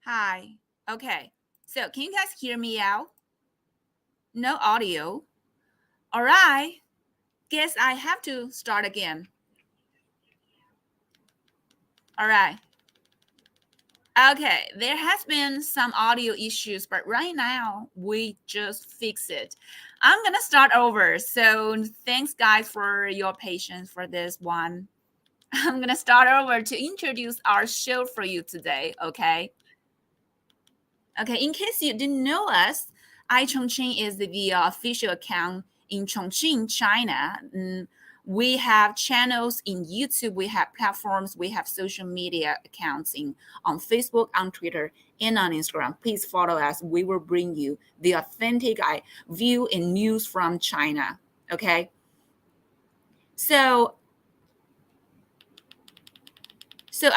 Hi. Okay. So can you guys hear me out? No audio. All right. Guess I have to start again. All right. Okay. There has been some audio issues, but right now we just fix it. I'm gonna start over. So thanks guys for your patience for this one. I'm gonna start over to introduce our show for you today. Okay. Okay, in case you didn't know us, Chongqing is the official account in Chongqing, China. We have channels in YouTube, we have platforms, we have social media accounts on Facebook, on Twitter, and on Instagram. Please follow us. We will bring you the authentic view and news from China. Okay. So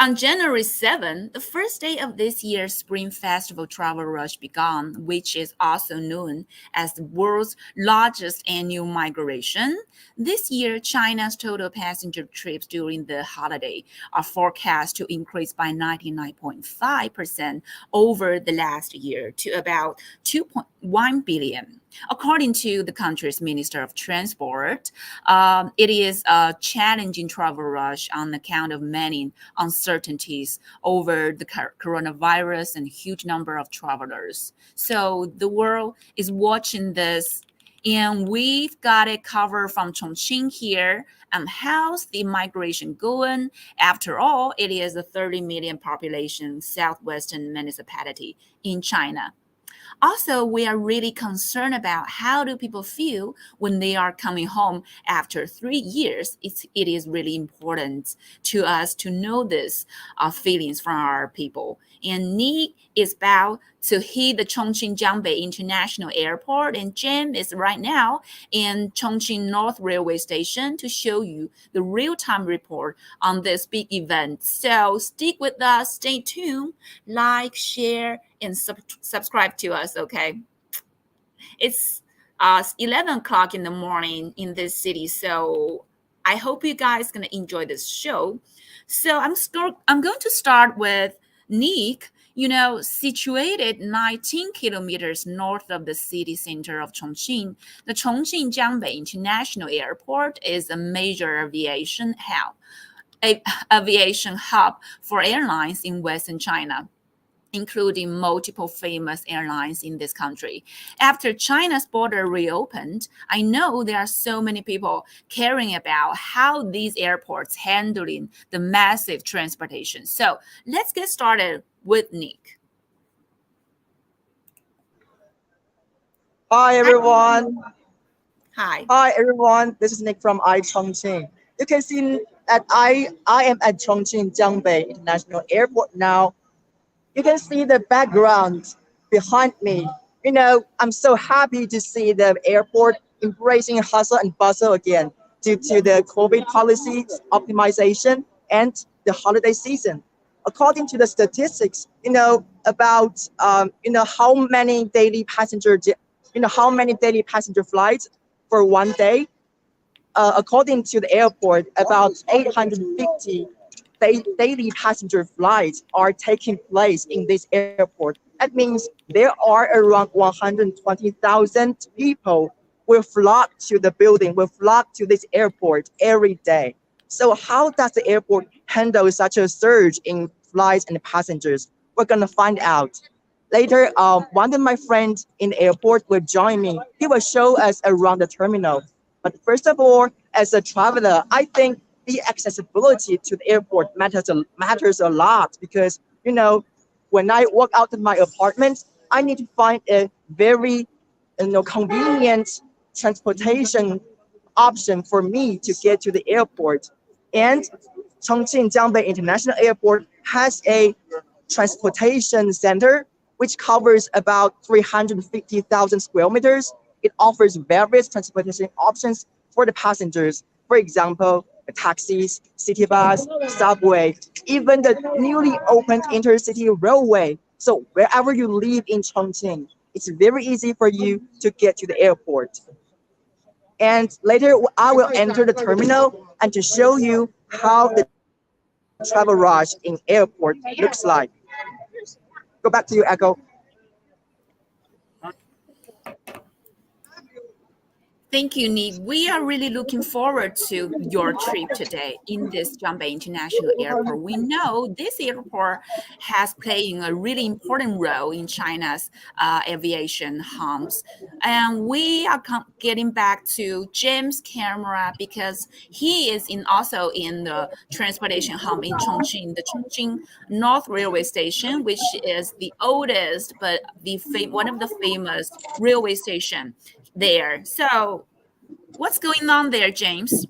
on January 7th, the first day of this year's Spring Festival travel rush began, which is also known as the world's largest annual migration. This year, China's total passenger trips during the holiday are forecast to increase by 99.5% over the last year to about 2.1 billion. According to the country's Minister of Transport, it is a challenging travel rush on account of many uncertainties over the coronavirus and huge number of travelers. So the world is watching this, and we've got it covered from Chongqing here. And how's the migration going? After all, it is a 30 million population southwestern municipality in China. Also, we are really concerned about how do people feel when they are coming home after 3 years. It is really important to us to know this feelings from our people. And Nick is about to hit the Chongqing Jiangbei International Airport, and Jim is right now in Chongqing North Railway Station to show you the real-time report on this big event. So stick with us, stay tuned, like, share, and subscribe to us, okay? It's 11 o'clock in the morning in this city, so I hope you guys going to enjoy this show. So I'm going to start with Nick. Situated 19 kilometers north of the city center of Chongqing, the Chongqing Jiangbei International Airport is a major aviation hub for airlines in Western China, including multiple famous airlines in this country. After China's border reopened, I know there are so many people caring about how these airports handling the massive transportation. So let's get started with Nick. Hi everyone. Hi. Hi everyone. This is Nick from Chongqing. You can see that I am at Chongqing Jiangbei International Airport now. You can see the background behind me. I'm so happy to see the airport embracing hustle and bustle again due to the COVID policy optimization and the holiday season. According to the statistics, about how many daily passenger flights for one day. According to the airport, about 850 daily passenger flights are taking place in this airport. That means there are around 120,000 people will flock to the building, will flock to this airport every day. So how does the airport handle such a surge in flights and passengers? We're gonna find out. Later, one of my friends in the airport will join me. He will show us around the terminal. But first of all, as a traveler, I think the accessibility to the airport matters a lot because when I walk out of my apartment, I need to find a very convenient transportation option for me to get to the airport. And Chongqing Jiangbei International Airport has a transportation center which covers about 350,000 square meters. It offers various transportation options for the passengers. For example, taxis, city bus, subway, even the newly opened intercity railway. So wherever you live in Chongqing, it's very easy for you to get to the airport. And later I will enter the terminal and to show you how the travel rush in airport looks like. Go back to you, Echo. Thank you, Nick. We are really looking forward to your trip today in this Jiangbei International Airport. We know this airport has playing a really important role in China's aviation hubs. And we are getting back to James' camera because he is also in the transportation hub in Chongqing, the Chongqing North Railway Station, which is the oldest but one of the famous railway station there. So, what's going on there, James?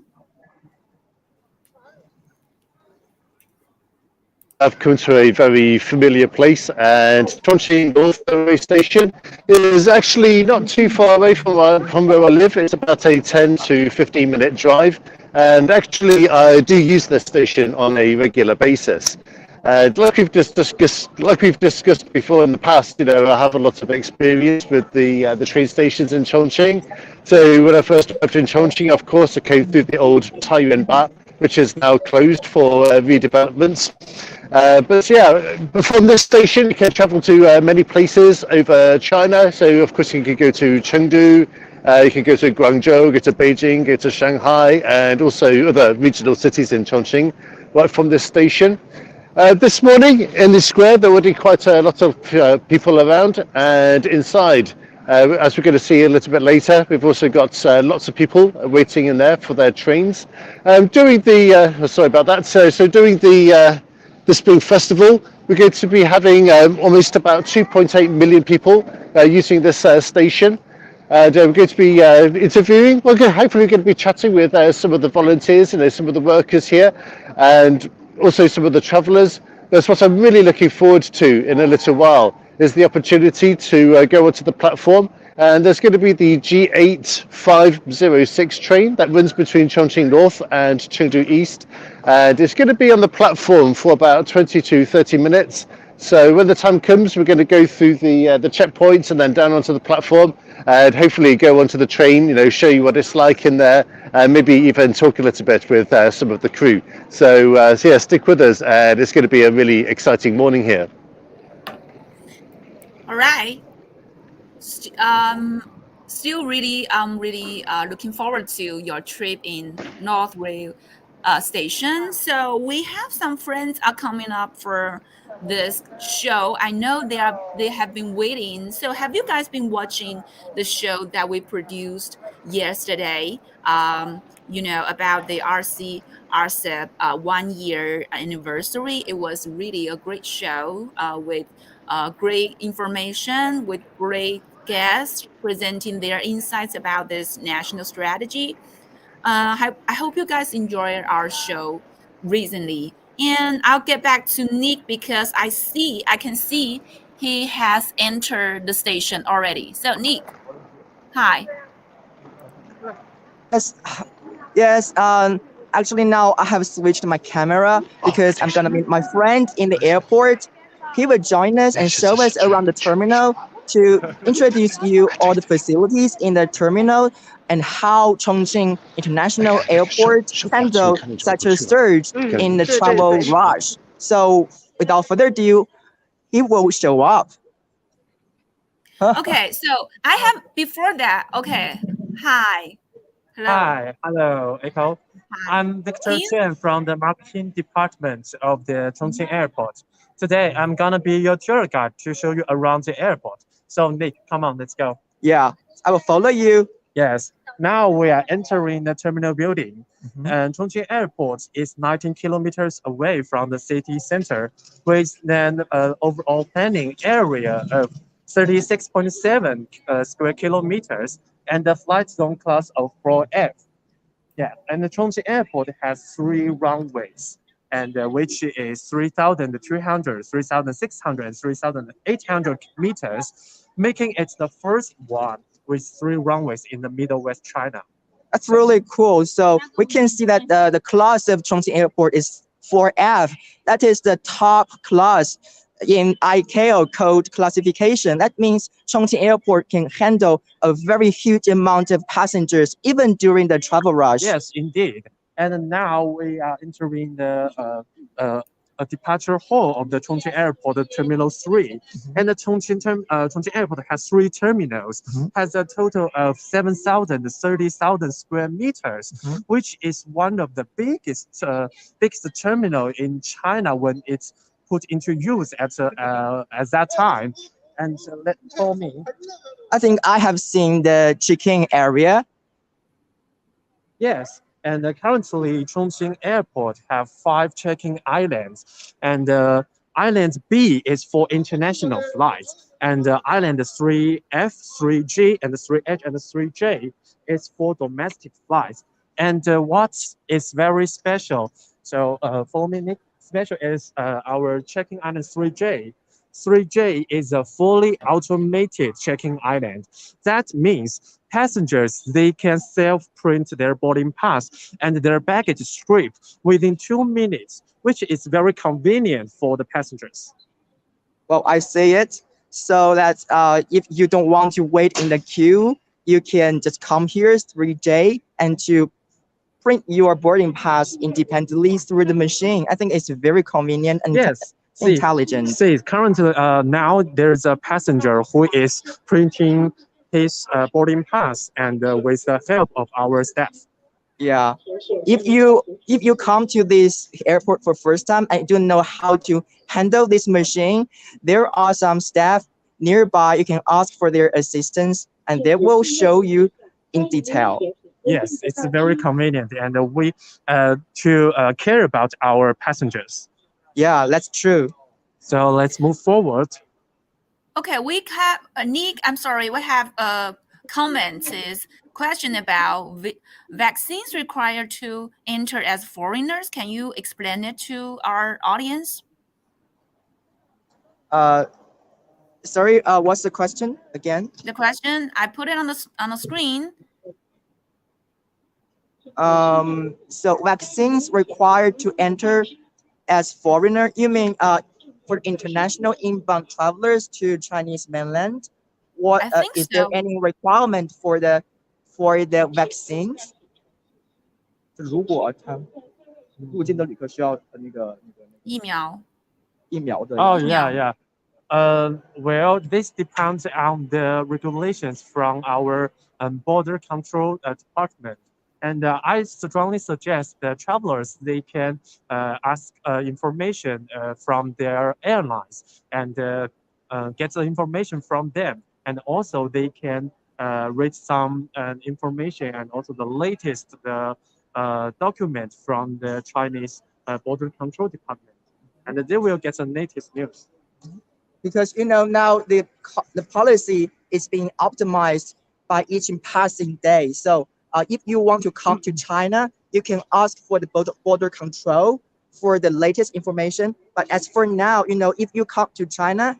I've come to a very familiar place, and Chongqing North Railway Station is actually not too far away from where I live. It's about a 10 to 15-minute drive, and actually I do use this station on a regular basis. Like we've discussed before in the past, I have a lot of experience with the train stations in Chongqing. So when I first arrived in Chongqing, of course, I came through the old Taiyuan, which is now closed for redevelopments. But yeah, from this station, you can travel to many places over China. So of course, you can go to Chengdu, you can go to Guangzhou, go to Beijing, go to Shanghai, and also other regional cities in Chongqing, right from this station. This morning in the square, there were already quite a lot of people around, and inside, as we're going to see a little bit later, we've also got lots of people waiting in there for their trains. During the, sorry about that, so during the Spring Festival, we're going to be having almost about 2.8 million people using this station. And we're going to be interviewing, hopefully we're going to be chatting with some of the volunteers and some of the workers here, and also some of the travellers. That's what I'm really looking forward to in a little while, is the opportunity to go onto the platform. And there's going to be the G8506 train that runs between Chongqing North and Chengdu East. And it's going to be on the platform for about 20 to 30 minutes. So when the time comes, we're going to go through the checkpoints and then down onto the platform, and hopefully go onto the train, show you what it's like in there, and maybe even talk a little bit with some of the crew. So yeah, stick with us, and it's going to be a really exciting morning here. All right. Still really looking forward to your trip in North Rail Station. So we have some friends are coming up for this show. I know they have been waiting. So have you guys been watching the show that we produced yesterday? About the RCEP 1 year anniversary. It was really a great show with great information, with great guests presenting their insights about this national strategy. I hope you guys enjoyed our show recently. And I'll get back to Nick because I can see he has entered the station already. So Nick, hi. Yes, yes. Actually, now I have switched my camera because I'm gonna meet my friend in the airport. He will join us and show us around the terminal to introduce you all the facilities in the terminal and how Chongqing International Airport handle such a surge in the travel rush. So without further ado, he will show up. Okay, so I have before that. Okay, hi, hello, Hi, hello, Eiko. hi. I'm Can Victor you? Chen from the marketing department of the Chongqing Airport. Today, I'm gonna be your tour guide to show you around the airport. So, Nick, come on, let's go. Yeah, I will follow you. Yes, now we are entering the terminal building. Mhm. And Chongqing Airport is 19 kilometers away from the city center, with an overall planning area of 36.7 square kilometers and the flight zone class of 4F. Yeah, and the Chongqing Airport has three runways, and which is 3,300, 3,600, and 3,800 meters, making it the first one with three runways in the Middle West China. That's really cool. So we can see that the class of Chongqing Airport is 4F. That is the top class in Eiko code classification. That means Chongqing Airport can handle a very huge amount of passengers even during the travel rush. Yes, indeed. And now we are entering the a departure hall of the Chongqing Airport, Terminal 3. And the Chongqing Airport has three terminals, has a total of 7,030,000 square meters, which is one of the biggest terminal in China when it's put into use at that time. And let for me. I think I have seen the check-in area. Yes, and currently Chongqing Airport have five check-in islands, and island B is for international flights, and island 3F, 3G, and 3H and 3J is for domestic flights. And what is very special, so for me, Nick, special is our check-in island 3J. 3J is a fully automated check-in island. That means passengers they can self-print their boarding pass and their baggage strip within 2 minutes, which is very convenient for the passengers. Well, I say it so that if you don't want to wait in the queue, you can just come here 3J and to print your boarding pass independently through the machine. I think it's very convenient and Yes. intelligent. See, currently now there's a passenger who is printing his boarding pass and with the help of our staff. Yeah. If you come to this airport for first time and don't know how to handle this machine, there are some staff nearby. You can ask for their assistance and they will show you in detail. Yes, it's very convenient, and we to care about our passengers. Yeah, that's true. So let's move forward. Okay, we have Nick. I'm sorry. We have a comment is question about vaccines required to enter as foreigners. Can you explain it to our audience? Uh, sorry, what's the question again? The question I put it on the screen. So vaccines required to enter as foreigner, you mean for international inbound travelers to Chinese mainland? What I think is there so. any requirement for the vaccines? 如果他入境的旅客需要疫苗。疫苗的 Oh yeah, yeah. Well, this depends on the regulations from our border control department. And I strongly suggest that travelers they can ask information from their airlines and get the information from them. And also they can read some information and also the latest document from the Chinese border control department. And they will get the latest news. Because now the policy is being optimized by each passing day. So if you want to come to China, you can ask for the border control for the latest information. But as for now, if you come to China,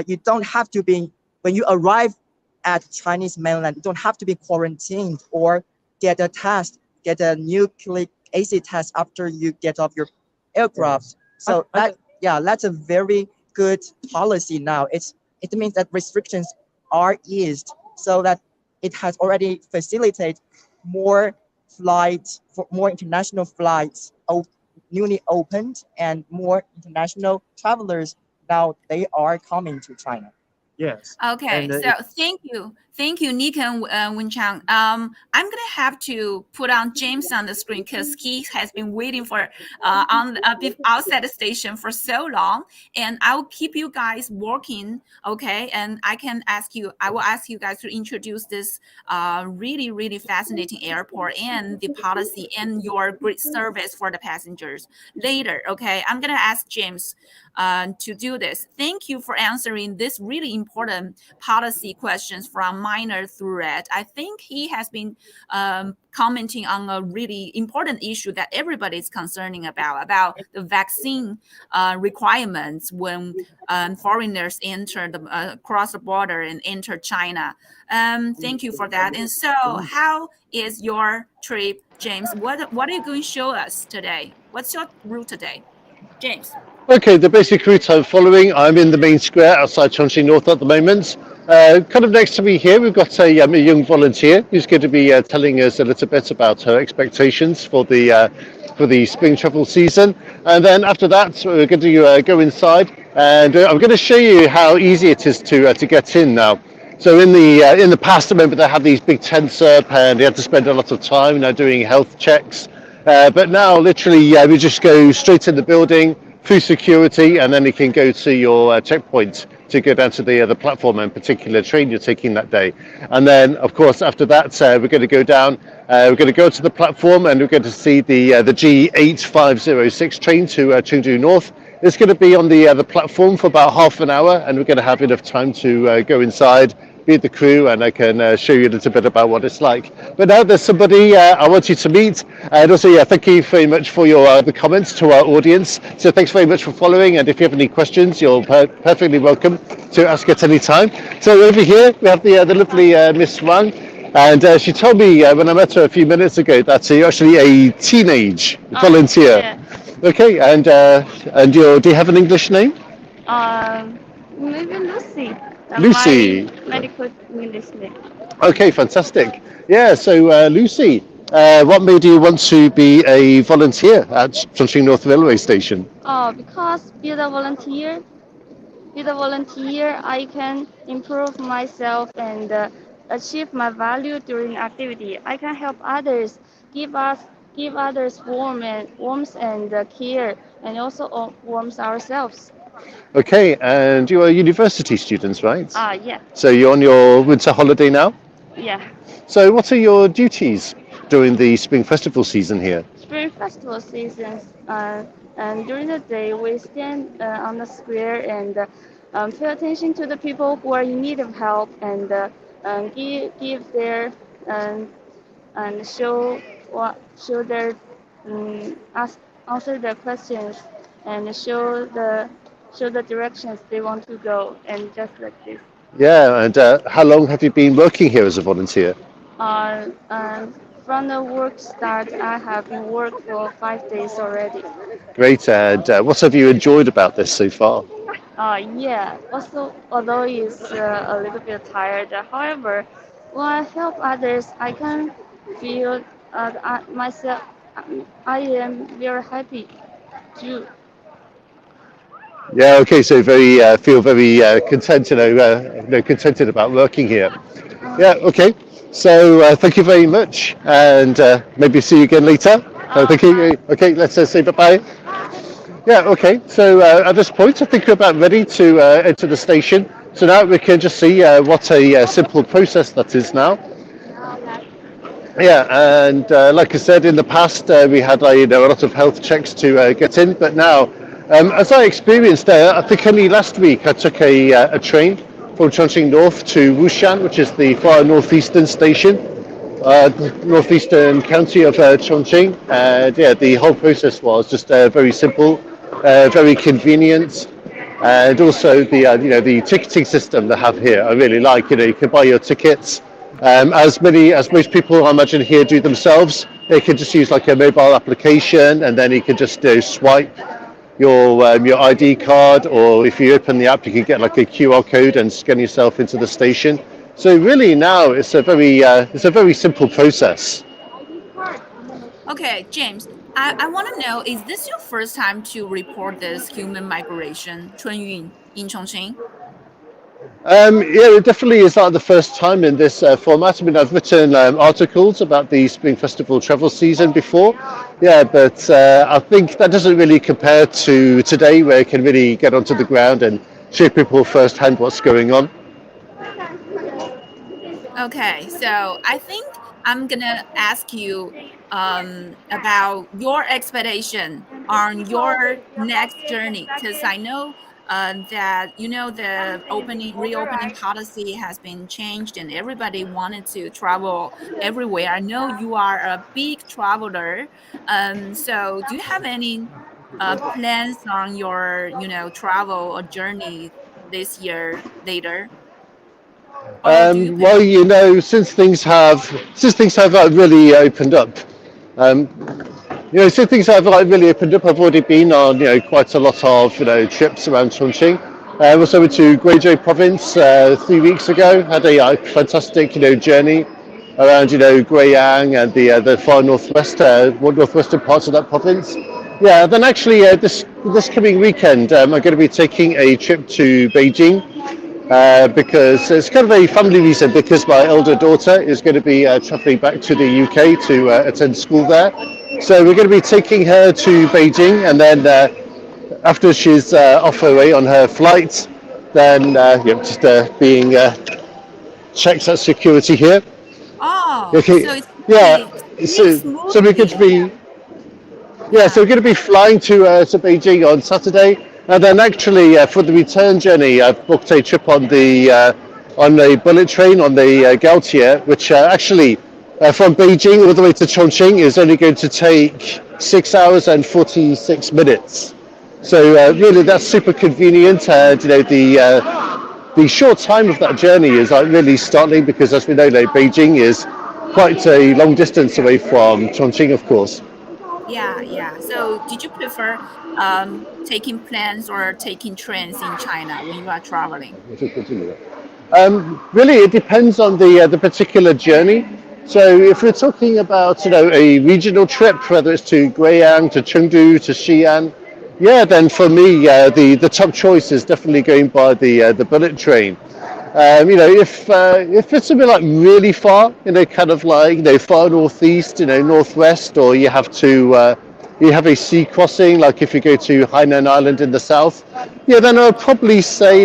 you don't have to be when you arrive at Chinese mainland. You don't have to be quarantined or get a test, get a nucleic AC test after you get off your aircraft. So I that yeah, that's a very good policy now. It means that restrictions are eased so that it has already facilitated more flights for more international flights newly opened and more international travelers now they are coming to China. yes, Okay, and so thank you, Nick and Winchang. I'm gonna have to put on James on the screen because he has been waiting for on outside the station for so long, and I will keep you guys working. Okay, and I will ask you guys to introduce this really fascinating airport and the policy and your great service for the passengers later. Okay, I'm gonna ask James to do this. Thank you for answering this really important policy questions from minor thread. I think he has been commenting on a really important issue that everybody is concerning about the vaccine requirements when foreigners enter cross the border and enter China. Thank you for that. And so, how is your trip, James? What are you going to show us today? What's your route today, James? Okay, the basic route I'm following, I'm in the main square outside Chongqing North at the moment. Kind of next to me here, we've got a young volunteer who's going to be telling us a little bit about her expectations for the spring travel season. And then after that, we're going to go inside, and I'm going to show you how easy it is to get in now. So in the past, I remember they had these big tents up, and they had to spend a lot of time doing health checks. But now, literally, we just go straight in the building through security, and then you can go to your checkpoint to go down to the platform and particular train you're taking that day. And then, of course, after that, we're going to go down. We're going to go to the platform, and we're going to see the G8506 train to Chengdu North. It's going to be on the platform for about half an hour, and we're going to have enough time to go inside, meet the crew, and I can show you a little bit about what it's like. But now there's somebody I want you to meet, and also thank you very much for your the comments to our audience. So thanks very much for following, and if you have any questions, you're perfectly welcome to ask at any time. So over here we have the lovely Miss Wang, and she told me when I met her a few minutes ago that you're actually a teenage volunteer. Yeah. Okay, and do you have an English name? Maybe Lucy. Lucy. My medical English name. Okay, fantastic. Yeah, so Lucy, what made you want to be a volunteer at Chongqing North Railway Station? Oh, because with a volunteer, I can improve myself and achieve my value during activity. I can help others, give others warmth and care, and also warmth ourselves. Okay, and you are university students, right? Yeah, So you're on your winter holiday now? yeah. So what are your duties during the Spring Festival season here? Spring festival seasons, and during the day we stand on the square and pay attention to the people who are in need of help and give their and show their answer their questions and show the directions they want to go and just like this. Yeah, and how long have you been working here as a volunteer? And from the work start, I have been work for 5 days already. Great, and what have you enjoyed about this so far? Yeah. Also, although it's a little bit tired, however, when I help others, I can feel myself. I am very happy too. Yeah, okay, so feel very content, contented about working here. Yeah, okay. So thank you very much, and maybe see you again later. Thank you. Okay, let's say bye-bye. Yeah, okay. So at this point, I think we're about ready to enter the station. So now we can just see what a simple process that is now. Yeah, and like I said, in the past we had a lot of health checks to get in, but now, as I experienced there, I think only last week I took a train from Chongqing North to Wushan, which is the far northeastern station, northeastern county of Chongqing. And yeah, the whole process was just very simple, very convenient, and also the ticketing system they have here I really like. You can buy your tickets. As most people I imagine here do themselves, you can just use like a mobile application, and then you can just swipe your ID card, or if you open the app, you can get like a QR code and scan yourself into the station. So really now it's a very simple process. Okay, James, I want to know, is this your first time to report this human migration, 春运, in Chongqing? Yeah, it definitely is like the first time in this format. I mean, I've written articles about the Spring Festival travel season before, yeah, but I think that doesn't really compare to today, where you can really get onto the ground and show people firsthand what's going on. Okay, so I think I'm gonna ask you about your expectation on your next journey, because I know that the reopening policy has been changed and everybody wanted to travel everywhere. I know you are a big traveler, so do you have any plans on your travel or journey this year later, or do you Well, prefer? since things have really opened up, um, since things have like really opened up, I've already been on quite a lot of trips around Chongqing. I was over to Guizhou province 3 weeks ago. Had a fantastic journey around Guiyang and the far northwestern parts of that province. Yeah, then actually this coming weekend I'm going to be taking a trip to Beijing. Because it's kind of a family reason, because my elder daughter is going to be traveling back to the UK to attend school there. So we're going to be taking her to Beijing, and then after she's off her way on her flight, then just being checked at security here. Oh, so Okay, it's yeah. really So we're going to smoothly. be so Yeah. we're going to be flying to Beijing on Saturday, and then actually for the return journey, I've booked a trip on a bullet train on the Gautier, which actually from Beijing all the way to Chongqing is only going to take 6 hours and 46 minutes. So really, that's super convenient. The short time of that journey is really startling, because, as we know, Beijing is quite a long distance away from Chongqing, of course. Yeah, yeah. So did you prefer taking planes or taking trains in China when you are traveling? Really, it depends on the particular journey. So, if we're talking about a regional trip, whether it's to Guiyang, to Chengdu, to Xi'an, yeah, then for me the top choice is definitely going by the bullet train. If it's something like really far, kind of like far northeast, northwest, or you have a sea crossing, like if you go to Hainan Island in the south, yeah, then I'd probably say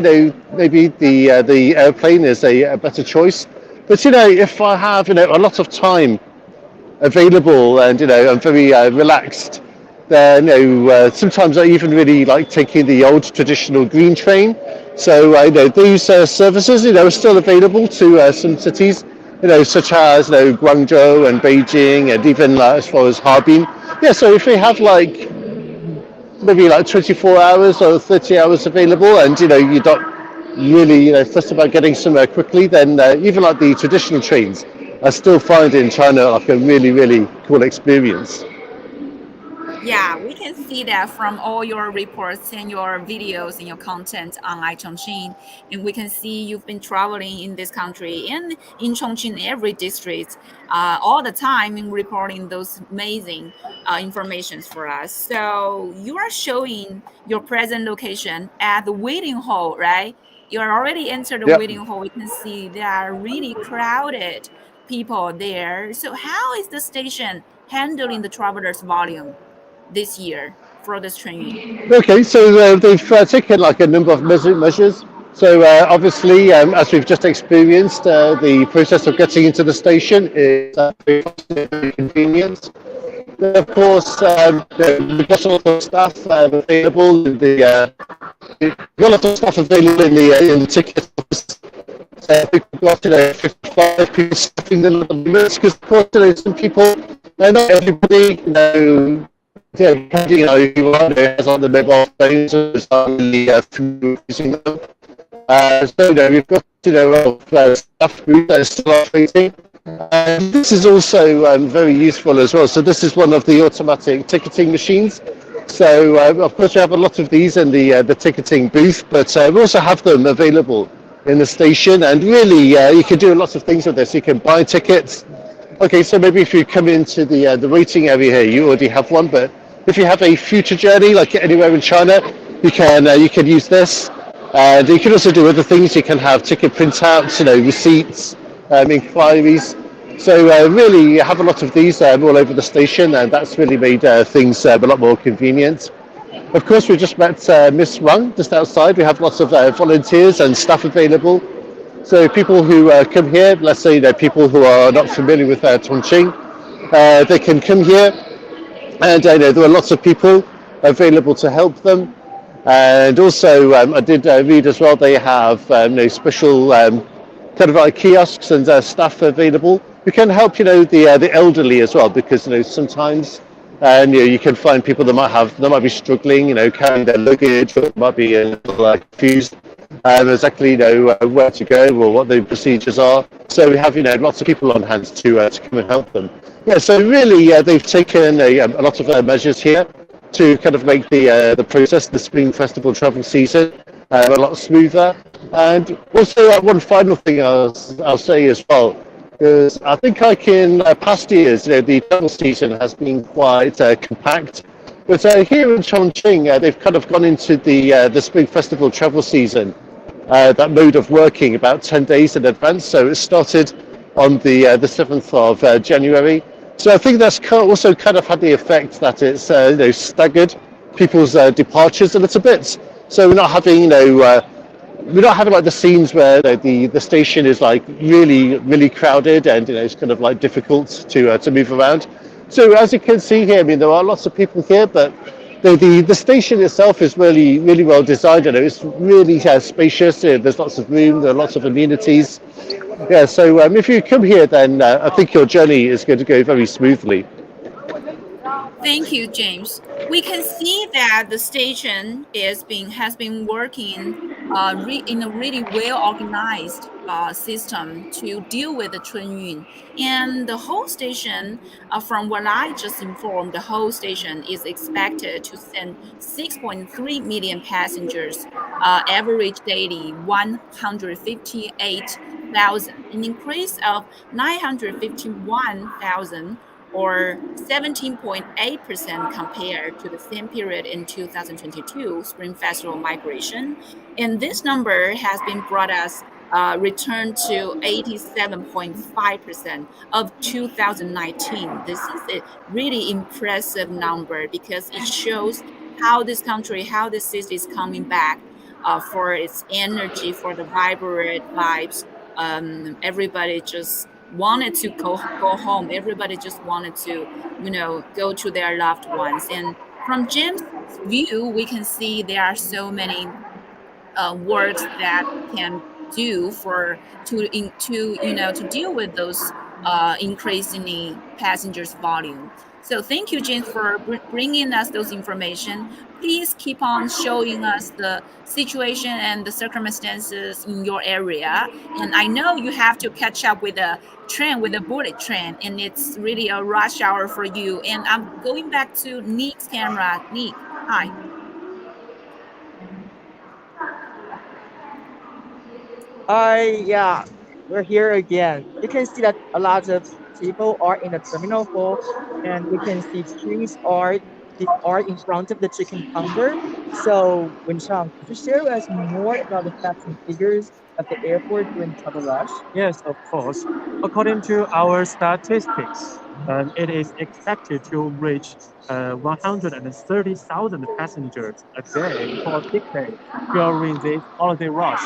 maybe the airplane is a better choice. But if I have a lot of time available, and I'm very relaxed, then sometimes I even really like taking the old traditional green train. So these services are still available to some cities, such as Guangzhou and Beijing, and even as far as Harbin. Yeah, so if we have like maybe like 24 hours or 30 hours available, and you're not really fussed about getting somewhere quickly, then even like the traditional trains, I still find in China like a really cool experience. Yeah, we can see that from all your reports and your videos and your content on iChongqing. And we can see you've been traveling in this country and in Chongqing, every district, all the time, in reporting those amazing informations for us. So you are showing your present location at the waiting hall, right? You are already entered the Yep. waiting hall. We can see there are really crowded people there. So how is the station handling the travelers' volume this year for this training? Okay, so they've taken like a number of measures. So obviously, as we've just experienced, the process of getting into the station is very convenient. Of course, we've got a lot of staff available in we've got a lot of staff available in the ticket office. We've got 55 people staffing them at the moment, because of course some people, not everybody, yeah, who has on the mobile phones, so it's not really using them. So we've got staff who are still operating. And this is also very useful as well. So this is one of the automatic ticketing machines. So of course we have a lot of these in the ticketing booth, but we also have them available in the station. And really, you can do lots of things with this. You can buy tickets. Okay, so maybe if you come into the waiting area here, you already have one. But if you have a future journey, like anywhere in China, you can use this. And you can also do other things. You can have ticket printouts, receipts, inquiries. So really, you have a lot of these all over the station, and that's really made things a lot more convenient. Of course, we just met Miss Wang just outside. We have lots of volunteers and staff available. So people who come here, let's say they're people who are not familiar with Chongqing, they can come here, and there are lots of people available to help them. And also, I did read as well. They have special kind of like kiosks and staff available who can help the elderly as well, because sometimes you can find people that might be struggling, carrying their luggage, or might be a little confused exactly where to go or what the procedures are. So we have lots of people on hand to come and help them. Yeah, so really they've taken a lot of measures here to kind of make the process, the Spring Festival travel season, a lot smoother. And also one final thing I'll say as well, because I think like in past years, the travel season has been quite compact. But here in Chongqing, they've kind of gone into the Spring Festival travel season, that mode of working about 10 days in advance. So it started on the 7th of January. So I think that's also kind of had the effect that it's staggered people's departures a little bit. So we're not having like the scenes where the station is like really crowded, and it's kind of like difficult to move around. So as you can see here, I mean there are lots of people here, but the station itself is really well designed. It's really spacious. There's lots of room. There are lots of amenities. Yeah. So if you come here, then I think your journey is going to go very smoothly. Thank you, James. We can see that the station has been working in a really well organized system to deal with the Chunyun. And the whole station, from what I just informed, the whole station is expected to send 6.3 million passengers, average daily 158,000, an increase of 951,000 or 17.8% compared to the same period in 2022 Spring Festival migration. And this number has been brought us returned to 87.5% of 2019. This is a really impressive number because it shows how this country, how this city is coming back for its energy, for the vibrant vibes. Everybody just wanted to go home. Everybody just wanted to, go to their loved ones. And from Jim's view, we can see there are so many works that can do for to deal with those increasingly passengers volume. So thank you, James, for bringing us those information. Please keep on showing us the situation and the circumstances in your area. And I know you have to catch up with a train, with a bullet train, and it's really a rush hour for you. And I'm going back to Nick's camera. Nick, hi. Yeah, we're here again. You can see that a lot of people are in the terminal hall, and we can see trees are in front of the chicken counter. So, Winchang, could you share with us more about the facts and figures of the airport during travel rush? Yes, of course. According to our statistics, it is expected to reach 130,000 passengers a day for peak day during this holiday rush.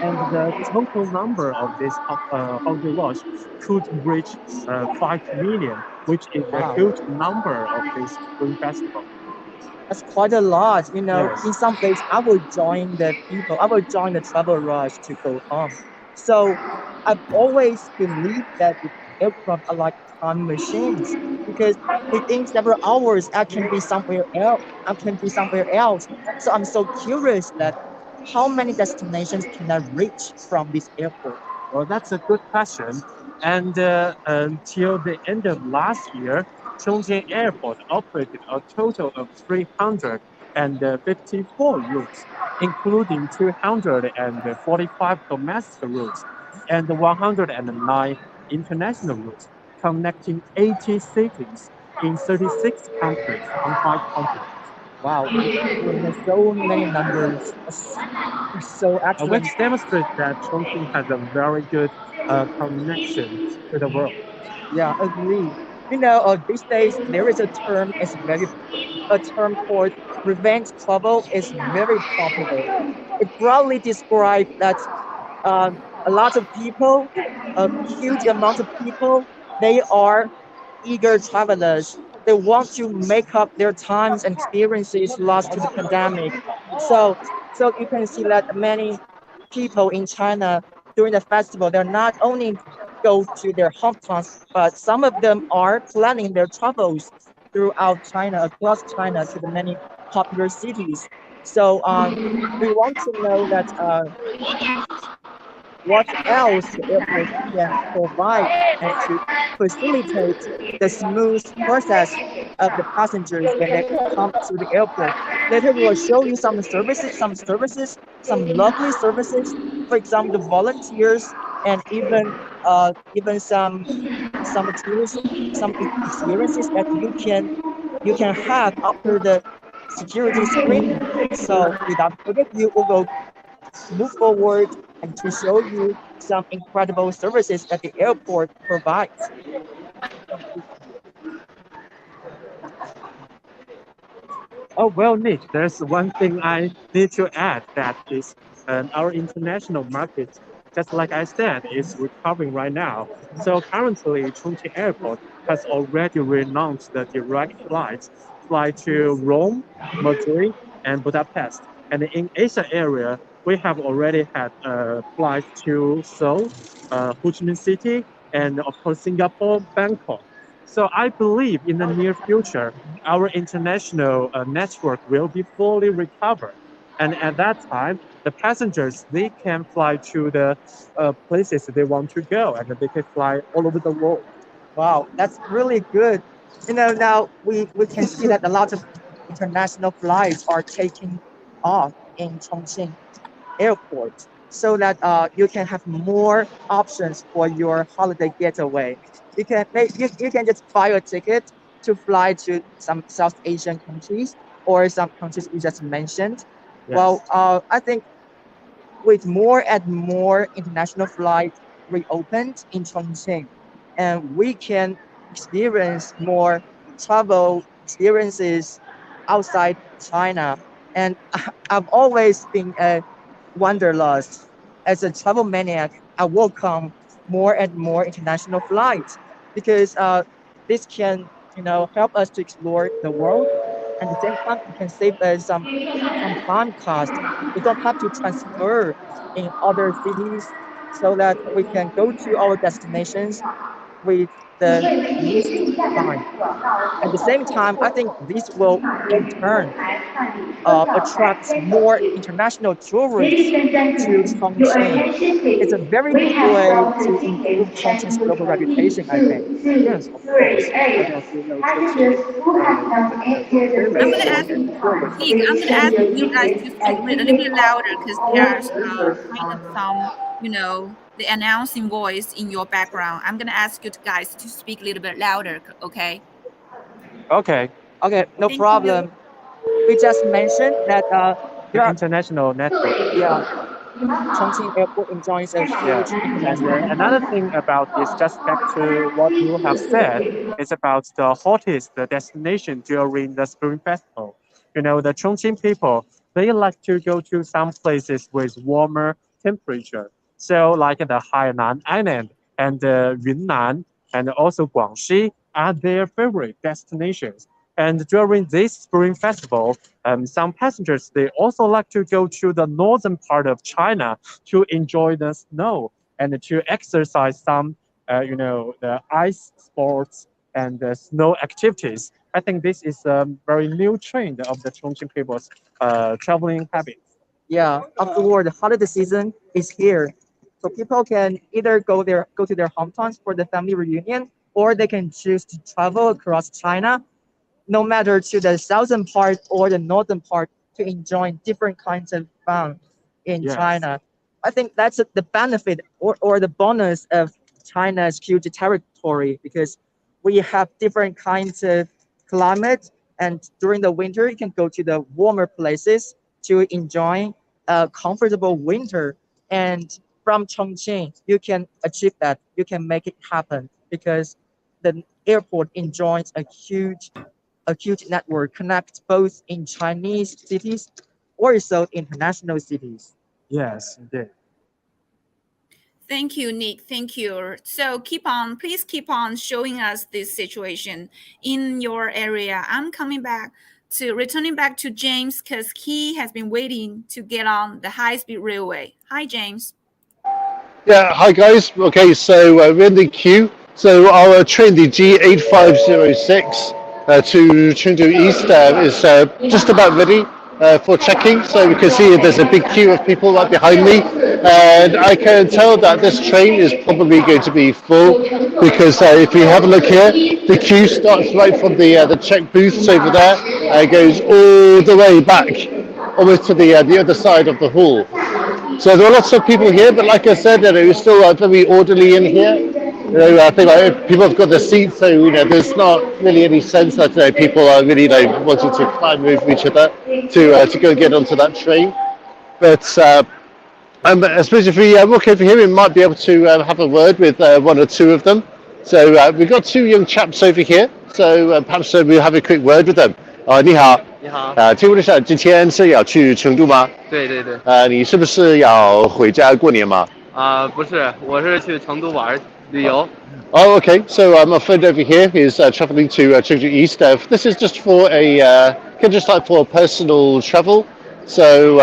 And the total number of this holiday rush could reach 5 million, which is a Wow. huge number of this Spring Festival. That's quite a lot. In Yes. some place, I will join the people. I will join the travel rush to go home. So I've always believed that the aircraft are like time machines because within several hours, I can be somewhere else. I can be somewhere else. So I'm so curious that how many destinations can I reach from this airport? Well, that's a good question. And until the end of last year, Chongqing Airport operated a total of 354 routes, including 245 domestic routes and 109 international routes, connecting 80 cities in 36 countries on five continents. Wow, so many numbers. It's so Which excellent. demonstrates that Chongqing has a very good connection to the world. Yeah, agree. These days there is a term. It's very a term called revenge travel. Is very popular. It broadly describes that a lot of people, a huge amount of people, they are eager travelers. They want to make up their times and experiences lost to the pandemic. So, so you can see that many people in China during the festival, they're not only go to their hometowns, but some of them are planning their travels throughout China, across China to the many popular cities. So we want to know that what else the airport can provide and to facilitate the smooth process of the passengers when they come to the airport. Later, we will show you some lovely services. For example, the volunteers and even some experiences that you can have after the security screening. So without further ado, we will move forward and to show you some incredible services that the airport provides. Oh, well, Nick, there's one thing I need to add that is our international market, just like I said, is recovering right now. So currently, Chongqing Airport has already renounced the direct flights fly to Rome, Madrid, and Budapest. And in Asia area, we have already had flights to Seoul, Ho Chi Minh City, and of course Singapore, Bangkok. So I believe in the near future, our international network will be fully recovered. And at that time, the passengers, they can fly to the places they want to go and they can fly all over the world. Wow, that's really good. Now we can see that a lot of international flights are taking off in Chongqing Airport so that you can have more options for your holiday getaway. You can just buy a ticket to fly to some South Asian countries or some countries you just mentioned. Well, Yes. I think with more and more international flights reopened in Chongqing, and we can experience more travel experiences outside China. And I've always been a wanderlust. As a travel maniac, I welcome more and more international flights because this can, help us to explore the world, and at the same time, it can save us some time cost. We don't have to transfer in other cities so that we can go to our destinations with the least time. At the same time, I think this will in turn attract more international tourists to Chongqing. It's a very good way to improve Chongqing's global reputation, I think. Yes, of course. So that you know, Chongqing I'm famous gonna for ask its tourism. Nick. I'm gonna ask you guys to speak a little bit louder because there's kind of some, the announcing voice in your background. I'm gonna ask you guys to speak a little bit louder. Okay. Okay, Okay, no Thank you. problem. We just mentioned that there the are, international network. yeah, Chongqing Airport enjoys a Yeah, huge and international network. another thing about this, just back to what you have said, is about the hottest destination during the Spring Festival. You know, the Chongqing people, they like to go to some places with warmer temperature. So, like the Hainan Island and Yunnan and also Guangxi are their favorite destinations. And during this Spring Festival, some passengers they also like to go to the northern part of China to enjoy the snow and to exercise some, the ice sports and the snow activities. I think this is a very new trend of the Chongqing people's traveling habits. Yeah, after all, the holiday season is here. So people can either go to their hometowns for the family reunion, or they can choose to travel across China, no matter to the southern part or the northern part, to enjoy different kinds of fun in Yes. China. I think that's the benefit or the bonus of China's huge territory, because we have different kinds of climate, and during the winter you can go to the warmer places to enjoy a comfortable winter. And from Chongqing, you can achieve that. You can make it happen because the airport enjoys a huge network, connects both in Chinese cities or also international cities. Yes, indeed. Thank you, Nick. Thank you. So please keep on showing us this situation in your area. I'm returning back to James because he has been waiting to get on the high-speed railway. Hi, James. Yeah, hi guys. Okay, so we're in the queue. So our train, the G8506 to Chengdu East, is just about ready for checking. So we can see there's a big queue of people right behind me, and I can tell that this train is probably going to be full because if we have a look here, the queue starts right from the check booths over there, goes all the way back, almost to the other side of the hall. So there are lots of people here, but like I said, it's still very orderly in here. I think people have got their seats, so there's not really any sense that people are really wanting to climb over each other to go get onto that train. But I suppose if we walk over here, we might be able to have a word with one or two of them. So we've got two young chaps over here, so perhaps we'll have a quick word with them. 你好，你好，请问一下，今天是要去成都吗？对对对，你是不是要回家过年吗？不是，我是去成都玩旅游。Oh, okay. So my friend over here is travelling to Chongqing East. This is just for just like for personal travel. So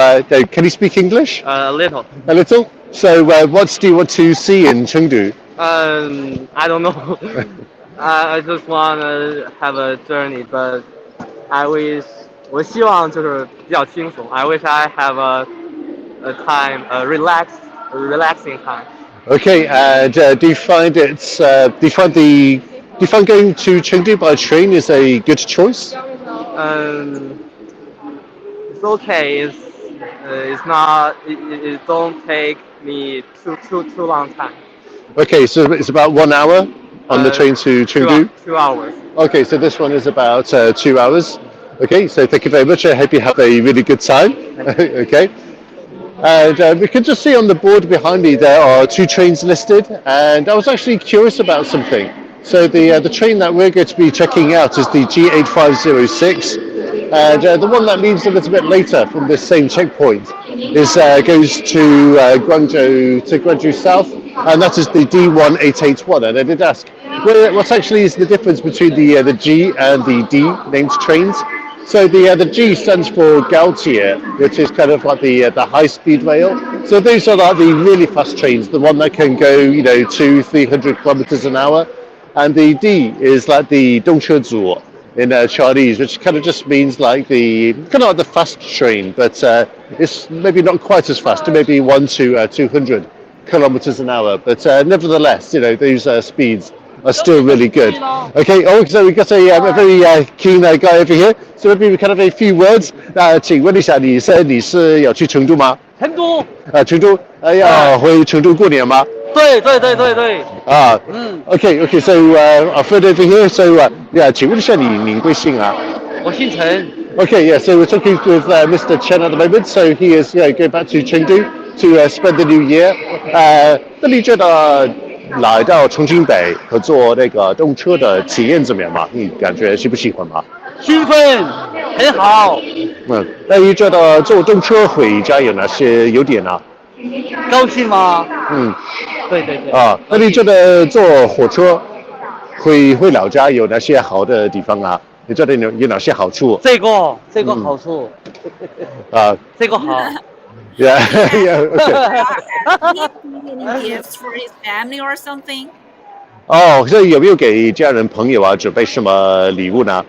can you speak English? A little. A little. So what do you want to see in Chengdu? I don't know. I just want to have a journey, but I wish 我希望就是比较轻松。I wish I have a time, relaxing time. Okay. And do you find going to Chengdu by train is a good choice? It's okay. It's not. It don't take me too long time. Okay, so it's about 1 hour on the train to Chengdu. 2 hours. Okay, so this one is about 2 hours. Okay, so thank you very much. I hope you have a really good time. Okay. And we can just see on the board behind me there are two trains listed, and I was actually curious about something. So the train that we're going to be checking out is the G8506, and the one that leaves a little bit later from this same checkpoint goes to Guangzhou South, and that is the D1881. And I did ask, what actually is the difference between the G and the D named trains? So the G stands for Gaotie, which is kind of like the high speed rail. So those are like the really fast trains, the one that can go 200-300 kilometers an hour. And the D is like the Dongchezu in Chinese, which kind of just means like the fast train, but it's maybe not quite as fast, maybe 1 to 200 kilometers an hour. But nevertheless, those speeds are still really good. Okay, so we've got a very keen guy over here. So maybe we can have a few words. 请问一下，你是要去成都吗？成都。成都，要回成都过年吗？对。Okay. So our friend over here. So yeah, 请问一下你贵姓啊？我姓陈。Okay, yeah. So we're talking with Mr. Chen at the moment. So he is going back to Chengdu to spend the new year. 那你觉得来到重庆北和坐那个动车的体验怎么样嘛？你感觉喜不喜欢嘛？兴奋，很好。那你觉得坐动车回家有哪些优点呢？高兴吗？对。那你觉得坐火车回老家有哪些好的地方啊？你觉得有哪些好处？这个好处。这个好。Yeah, yeah, okay. He any gifts for his family or something? 所以有没有给家人朋友准备什么礼物呢？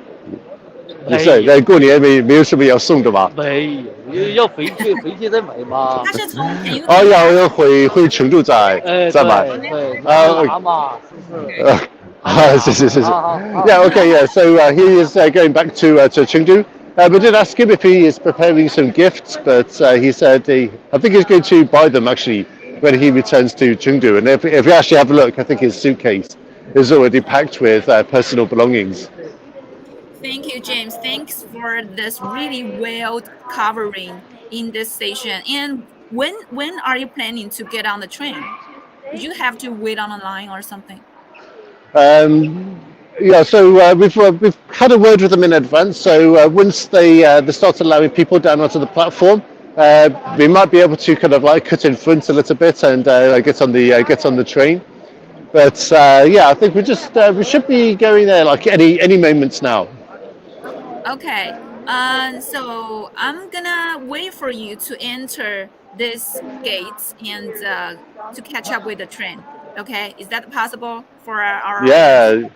也是，在过年没有什么要送的吧？没有，要回去再买嘛。他是从 Can you 哦，听要回成都再买。对，拿嘛，是不是？是。好。Yeah, okay, yeah. So he is going back to Chengdu. We did ask him if he is preparing some gifts, but he said I think he's going to buy them actually when he returns to Chengdu. And if you actually have a look, I think his suitcase is already packed with personal belongings. Thank you, James. Thanks for this really well covering in this station. And when are you planning to get on the train? Did you have to wait on a line or something? Yeah, so we've had a word with them in advance. So once they start allowing people down onto the platform, we might be able to kind of like cut in front a little bit and get on the train. But yeah, I think we should be going there like any moments now. Okay. So I'm gonna wait for you to enter this gates and to catch up with the train. Okay, is that possible for our audience? Yeah.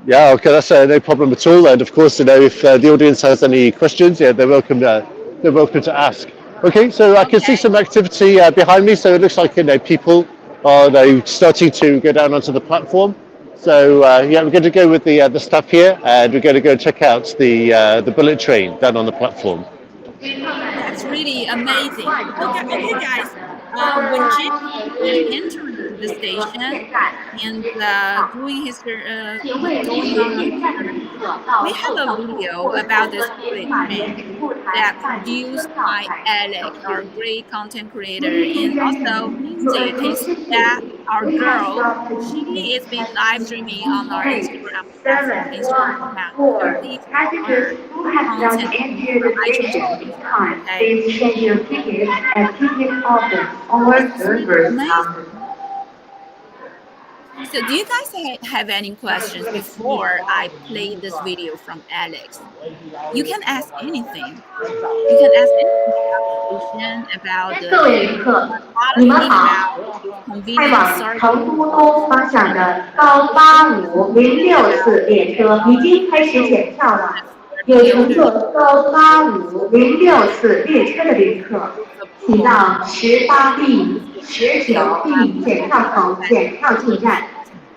Yeah, okay, that's no problem at all. And of course, if the audience has any questions, yeah, they're welcome. They're welcome to ask. Okay, so I can see Okay. some activity behind me. So it looks like people are starting to go down onto the platform. So yeah, we're going to go with the staff here, and we're going to go check out the bullet train down on the platform. That's really amazing. Okay, guys. When Jim is entering the station and doing his going on his journey, we have a video about this bullet train that produced by Alex, our great content creator, and also Lindsay. Can you see that our girl? She is been live streaming on our Instagram platform, Instagram account. So please follow her content on iChongqing Asia. Okay. Please check your tickets at ticket office or It's really server's amazing. counter. So do you guys have any questions before I play this video from Alex? You can ask anything. You can ask anything about the station, about 各 the 位旅客，你们 quality, 好。 about its 开 convenient 往 service. 成都东方向的高8506次列车已经开始检票了。有乘坐高8506次列车的旅客，请到18B、19B 检票口检票进站，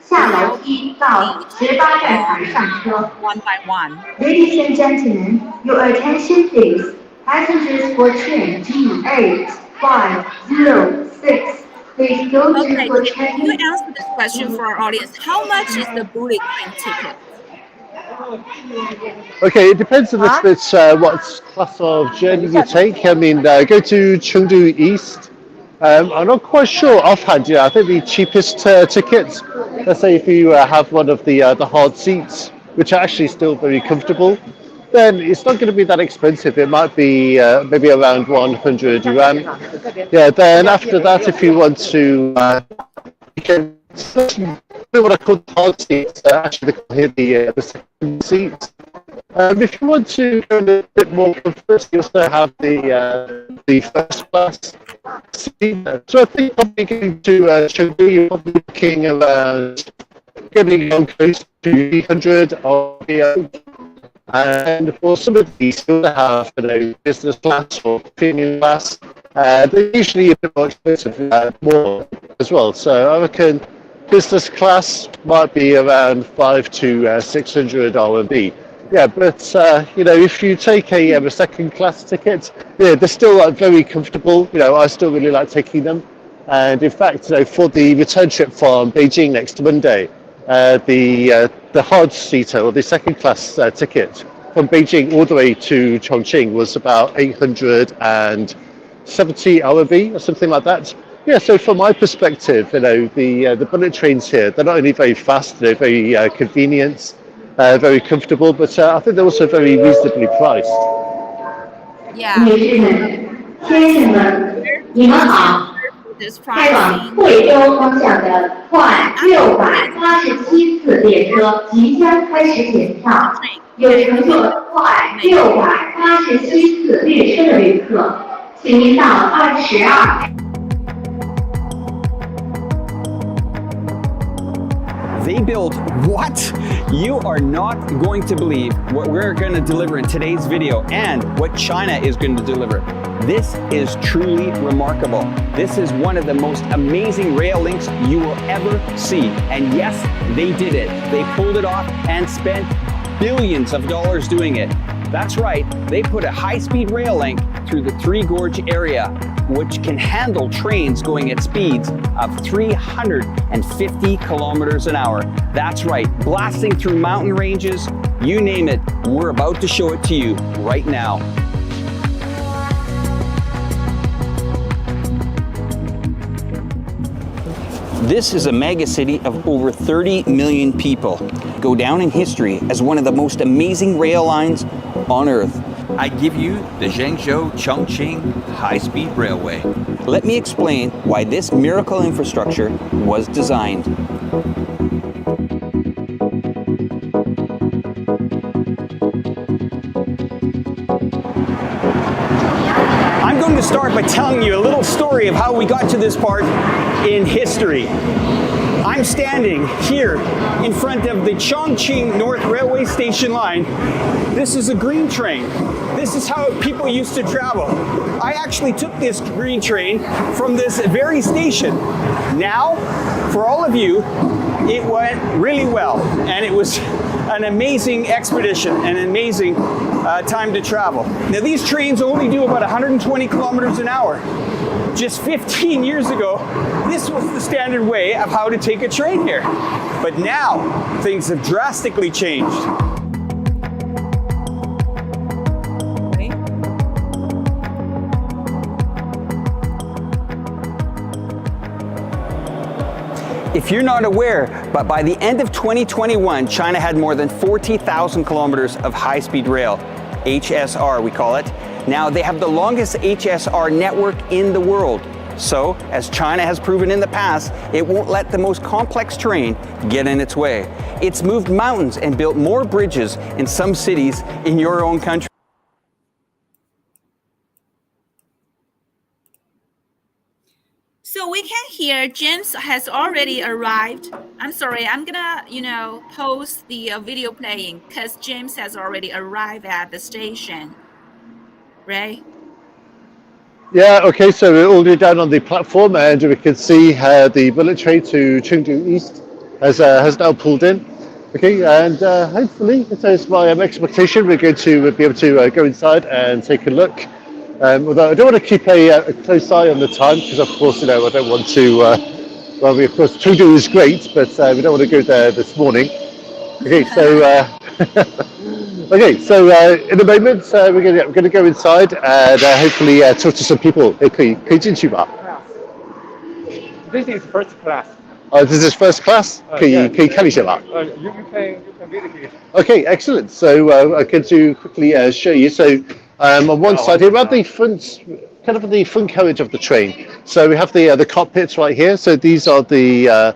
下楼梯到18站台上车。One by one. Ladies and gentlemen, your attention please. Passengers for train G8506, please go to Okay, for Jim, can you check-in. answer this question for our audience? How much is the bullet train ticket? Okay, it depends a little bit what class of journey you take. I mean, go to Chengdu East. I'm not quite sure offhand. Yeah, I think the cheapest tickets. Let's say if you have one of the hard seats, which are actually still very comfortable, then it's not going to be that expensive. It might be maybe around 100 yuan. Yeah. Then after that, if you want to, you can what I call the hard seats. Actually, they call here the second seats. If you want to go a little bit more comfort, you also have the first class seat. So I think probably going to Chengdu, you're probably looking around getting on close to 300 or and for some of these, you'll have business class or premium class. They're usually a bit more expensive, more as well. So I reckon business class might be around 500 to 600 RMB. Yeah, but if you take a second class ticket, yeah, they're still very comfortable. I still really like taking them. And in fact, for the return trip from Beijing next Monday, the hard seater or the second class ticket from Beijing all the way to Chongqing was about 870 RMB or something like that. Yeah, so from my perspective, the bullet trains here, they're not only very fast, they're very convenient, very comfortable, but I think they're also very reasonably priced. Yeah. 女士们、先生们，你们好。 This 开往 pricing. 惠州方向的快687次列车即将开始检票，有乘坐快687次列车的旅客，请您到22。They built what? You are not going to believe what we're going to deliver in today's video and what China is going to deliver. This is truly remarkable. This is one of the most amazing rail links you will ever see. And yes, they did it. They pulled it off and spent billions of dollars doing it. That's right, they put a high-speed rail link through the Three Gorge area, which can handle trains going at speeds of 350 kilometers an hour. That's right, blasting through mountain ranges, you name it. We're about to show it to you right now. This is a mega city of over 30 million people. Go down in history as one of the most amazing rail lines on Earth. I give you the Zhengzhou Chongqing high-speed railway. Let me explain why this miracle infrastructure was designed. I'm going to start by telling you a little story of how we got to this part in history. I'm standing here in front of the Chongqing North Railway Station line. This is a green train. This is how people used to travel. I actually took this green train from this very station. Now, for all of you, it went really well, and it was an amazing expedition, an amazing time to travel. Now, these trains only do about 120 kilometers an hour. Just 15 years ago, this was the standard way of how to take a train here. But now, things have drastically changed. If you're not aware, but by the end of 2021, China had more than 40,000 kilometers of high-speed rail, HSR we call it. Now they have the longest HSR network in the world. So, as China has proven in the past, it won't let the most complex terrain get in its way. It's moved mountains and built more bridges in some cities in your own country. So we can hear James has already arrived. I'm sorry, I'm gonna, pause the video playing because James has already arrived at the station. Ray? Yeah, okay, so we're already down on the platform and we can see the bullet train to Chengdu East has now pulled in. Okay, and hopefully, it is my expectation, we're going to be able to go inside and take a look. Although I don't want to keep a close eye on the time because, of course, I don't want to. Well, of course, Chengdu is great, but we don't want to go there this morning. Okay, so okay, so in a moment we're going to go inside and hopefully talk to some people. 可以进去吧? This is first class. This is first class. 可以看一下吧? You can visit it. Okay, excellent. So I can quickly show you. So. On one side here, we have the front, kind of the front carriage of the train. So we have the cockpits right here. So these are the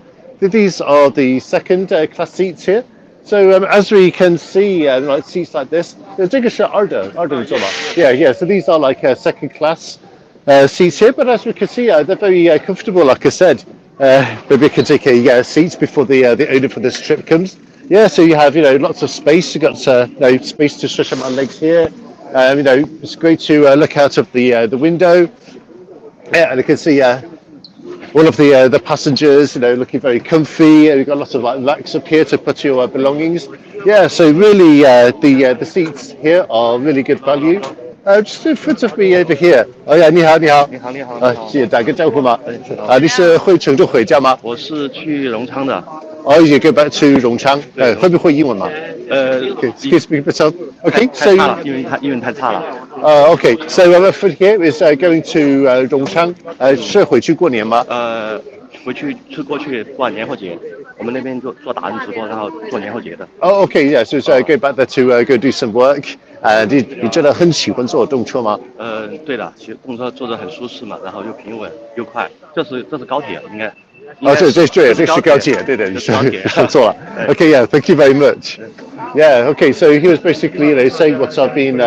second class seats here. So as we can see, like seats like this, this is yeah. So these are like second class seats here. But as we can see, they're very comfortable. Like I said, maybe we can take a seat before the owner for this trip comes. Yeah. So you have lots of space. You got space to stretch out my legs here. It's great to look out of the window. Yeah, and you can see all of the passengers, looking very comfy. We've got lots of racks up here to put your belongings. Yeah, so really the seats here are really good value. Just in front of me over here. Oh yeah, 你好。谢谢，打个招呼吗？你是会成都回家吗？我是去荣昌的。Oh, you go back to 荣昌。会不会英文吗？Excuse me, but okay. So 英文太差了。Okay. So our food here is going to 荣昌。是回去过年吗？回去过去过年货节，我们那边做达人直播，然后做年货节的。Oh, okay. Yeah. So go back there to go do some work. 你真的很喜欢坐动车吗？对的，其实动车坐着很舒适嘛，然后又平稳又快。这是高铁，应该。这是高铁，对的，你说错了。Okay, yeah, thank you very much. Yeah, okay, so he was basically saying what I've been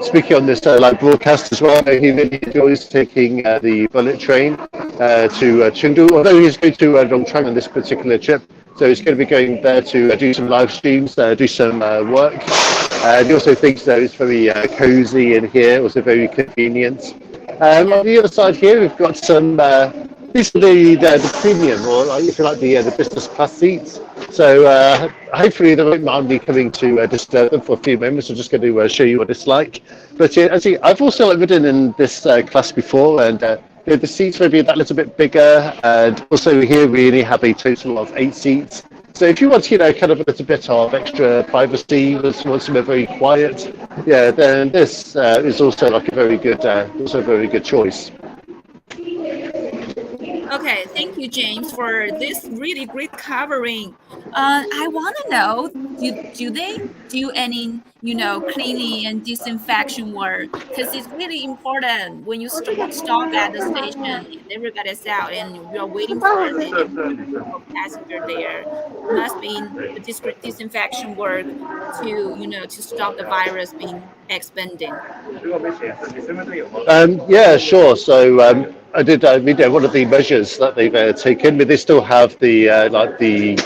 speaking on this live broadcast as well. He really enjoys taking the bullet train to Chengdu, although he's going to Dongchang on this particular trip. So he's going to be going there to do some live streams, do some work. He also thinks that it's very cozy in here, also very convenient. On the other side here, we've got some. These are the premium, or like, if you like, the business class seats. So hopefully they won't mind me coming to disturb them for a few moments. I'm just going to show you what it's like. But actually, I've also ridden in this class before, and the seats may be that little bit bigger. And also here we only have a total of 8 seats. So if you want, kind of a little bit of extra privacy, want somewhere very quiet, yeah, then this is also like also a very good choice. Okay, thank you, James, for this really great covering. I want to know, do they do any, cleaning and disinfection work? Because it's really important when you stop at the station and everybody's out and you're waiting for every single passenger there. Must be a disinfection work to, to stop the virus being expanding. Yeah, sure. So I did meet one of the measures that they've taken, but they still have the the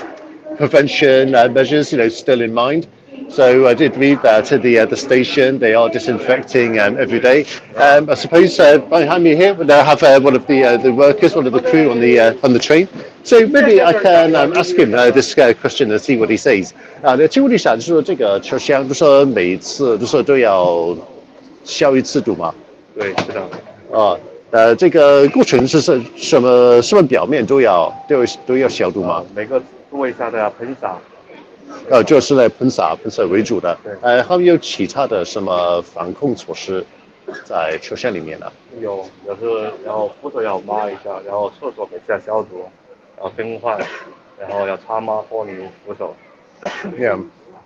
prevention measures, still in mind. So I did read that at the station they are disinfecting every day. I suppose behind me here we now have one of the workers, one of the crew on the train. So maybe I can ask him this question and see what he says. 请问一下，就是说这个车厢，就说每次就说都要消一次毒嘛？对，是的。啊，这个过程是什么表面都要消毒吗？每个座位下都要喷洒。就是来喷洒为主的。还有其他的什么防控措施在车厢里面呢？有时候然后扶手要抹一下，然后厕所每次要消毒，然后更换，然后要擦抹玻璃扶手。Yeah.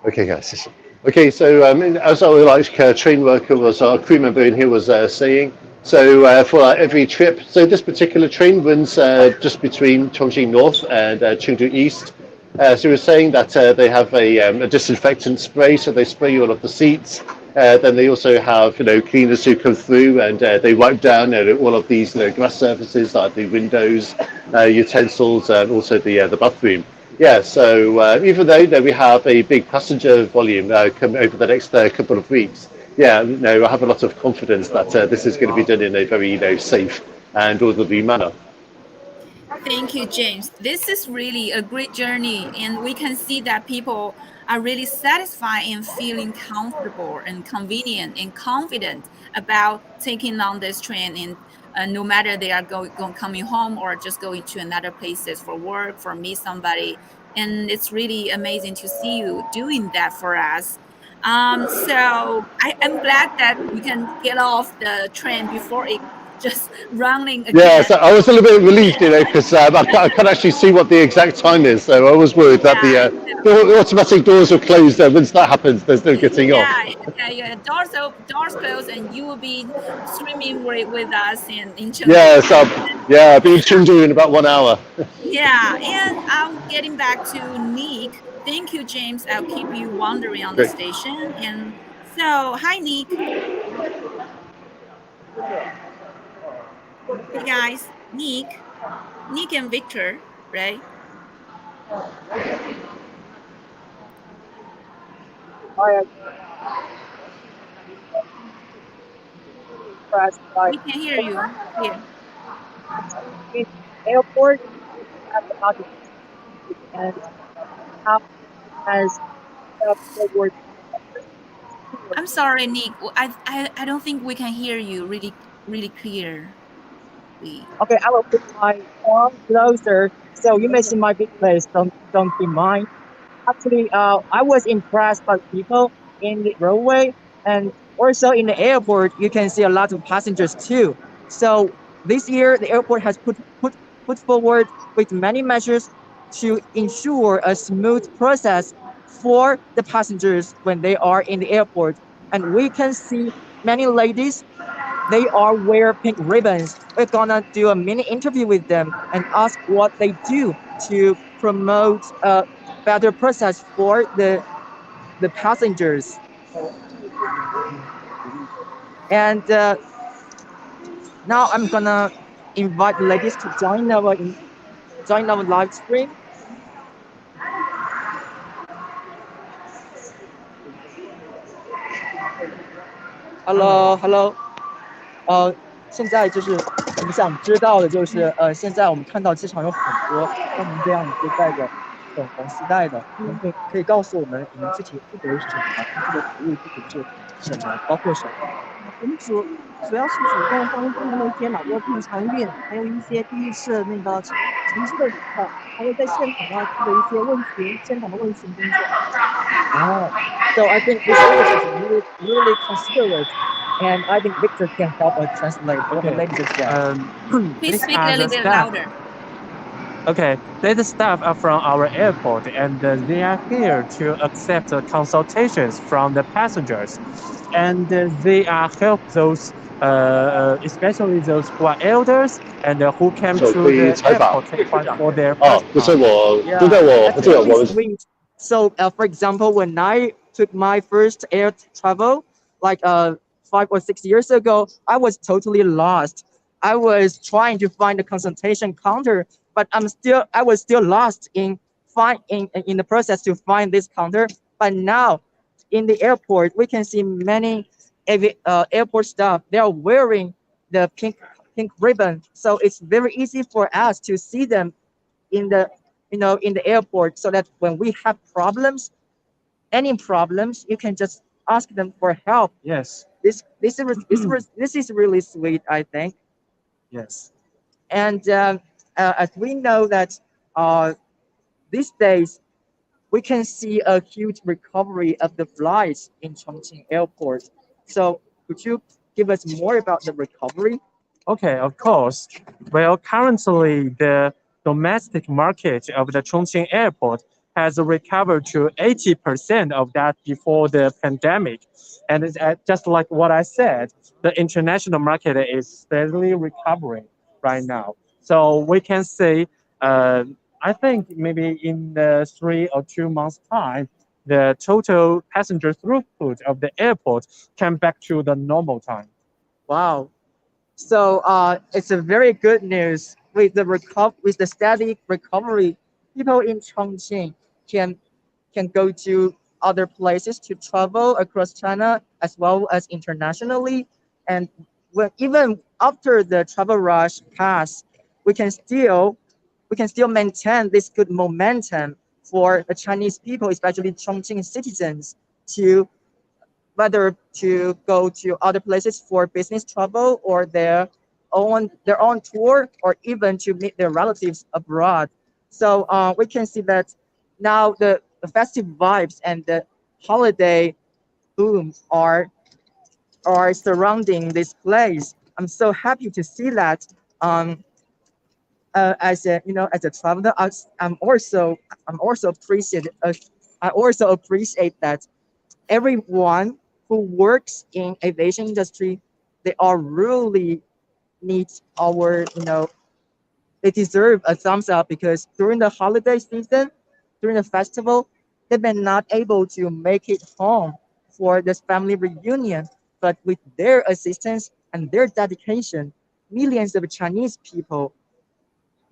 Okay, guys. Okay, so as our train worker was, our crew member in here was saying, so for every trip, so this particular train runs just between Chongqing North and Chengdu East. So he was saying that they have a disinfectant spray, so they spray all of the seats. Then they also have cleaners who come through and they wipe down all of these glass surfaces like the windows, utensils, and also the bathroom. Yeah, so even though we have a big passenger volume come over the next couple of weeks, yeah, I have a lot of confidence that this is going to be done in a very safe and orderly manner. Thank you, James. This is really a great journey, and we can see that people are really satisfied and feeling comfortable and convenient and confident about taking on this train. And no matter they are coming home or just going to another places for work, for meet somebody, and it's really amazing to see you doing that for us. So I'm glad that we can get off the train before it just running again. Yeah, so I was a little bit relieved, because I can't actually see what the exact time is. So I was worried that the automatic doors were closed. Once that happens, there's no getting off. Yeah. Doors closed, and you will be streaming with us in Chongqing. Yeah, so I'll be in Chengdu in about 1 hour. Yeah, and I'm getting back to Nick. Thank you, James. I'll keep you wandering on the station. And so, hi, Nick. Hey guys, Nick and Victor, right? We can hear you. Here. In airport, at the audience, and how has forward. I'm sorry, Nick. I don't think we can hear you really clear. Okay, I will put my arm closer so you may see my big face. Don't be mind. Actually, I was impressed by people in the railway and also in the airport. You can see a lot of passengers too. So this year, the airport has put forward with many measures to ensure a smooth process for the passengers when they are in the airport. And we can see many ladies, they are wear pink ribbons. We're gonna do a mini interview with them and ask what they do to promote a better process for the passengers. And now I'm gonna invite ladies to join our live stream. Hello，Hello，现在就是我们想知道的就是，现在我们看到机场有很多像您这样就带着粉红丝带的，您可以告诉我们你们具体负责的是什么吗？他这个服务具体是什么，包括什么？我们主要是主动帮助那些脑弱病残孕，还有一些第一次那个城市的旅客，还有在现场要出的一些现场的问询工作。Oh, so I think this service is really considerate, and I think Victor can help us translate what the Okay. lady just said. Please These speak are a the little bit staff. louder. Okay, they're the staff are from our airport, and they are here to accept consultations from the passengers, and they are help those, especially those who are elders and who came 手可 to 以 the 采访 airport for their 哦，first 就是 time. 我就 Yeah, 在我 that's 这个 really 我们 sweet. So, for example, when I took my first air travel, like 5 or 6 years ago, I was totally lost. I was trying to find the consultation counter, but I was still lost in the process to find this counter. But now, in the airport, we can see many airport staff. They are wearing the pink ribbon, so it's very easy for us to see them in the in the airport, so that when we have any problems, you can just ask them for help. Yes, This is really sweet, I think. yes. And as we know that these days we can see a huge recovery of the flights in Chongqing Airport. So could you give us more about the recovery? Okay, of course. Well, currently the domestic market of the Chongqing airport has recovered to 80% of that before the pandemic. And it's, just like what I said, the international market is steadily recovering right now. So we can say, I think maybe in the 3 or 2 months time, the total passenger throughput of the airport came back to the normal time. Wow. So it's a very good news with with the steady recovery. People in Chongqing can can go to other places to travel across China as well as internationally. And even after the travel rush pass, we can still maintain this good momentum for the Chinese people, especially Chongqing citizens, to whether to go to other places for business travel or their own tour, or even to meet their relatives abroad. So we can see that now the festive vibes and the holiday boom are surrounding this place. I'm so happy to see that. As a as a traveler, I'm also I also appreciate that everyone who works in aviation industry, they are really need our they deserve a thumbs up, because during the holiday season, during the festival, they've been not able to make it home for this family reunion. But with their assistance and their dedication, millions of Chinese people,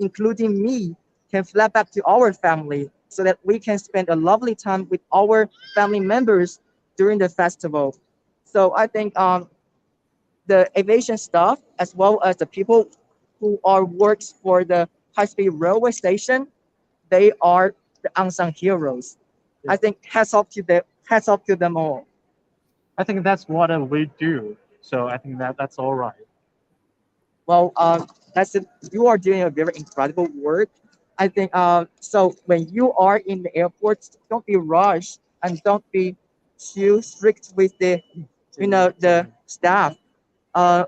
including me, can fly back to our family, so that we can spend a lovely time with our family members during the festival. So I think the aviation staff, as well as the people who are works for the high-speed railway station, they are the unsung heroes. I think hats off to them all. I think that's what we do. So I think that's all right. Well, that's it. You are doing a very incredible work. I think so. When you are in the airport, don't be rushed and don't be too strict with the staff. Uh,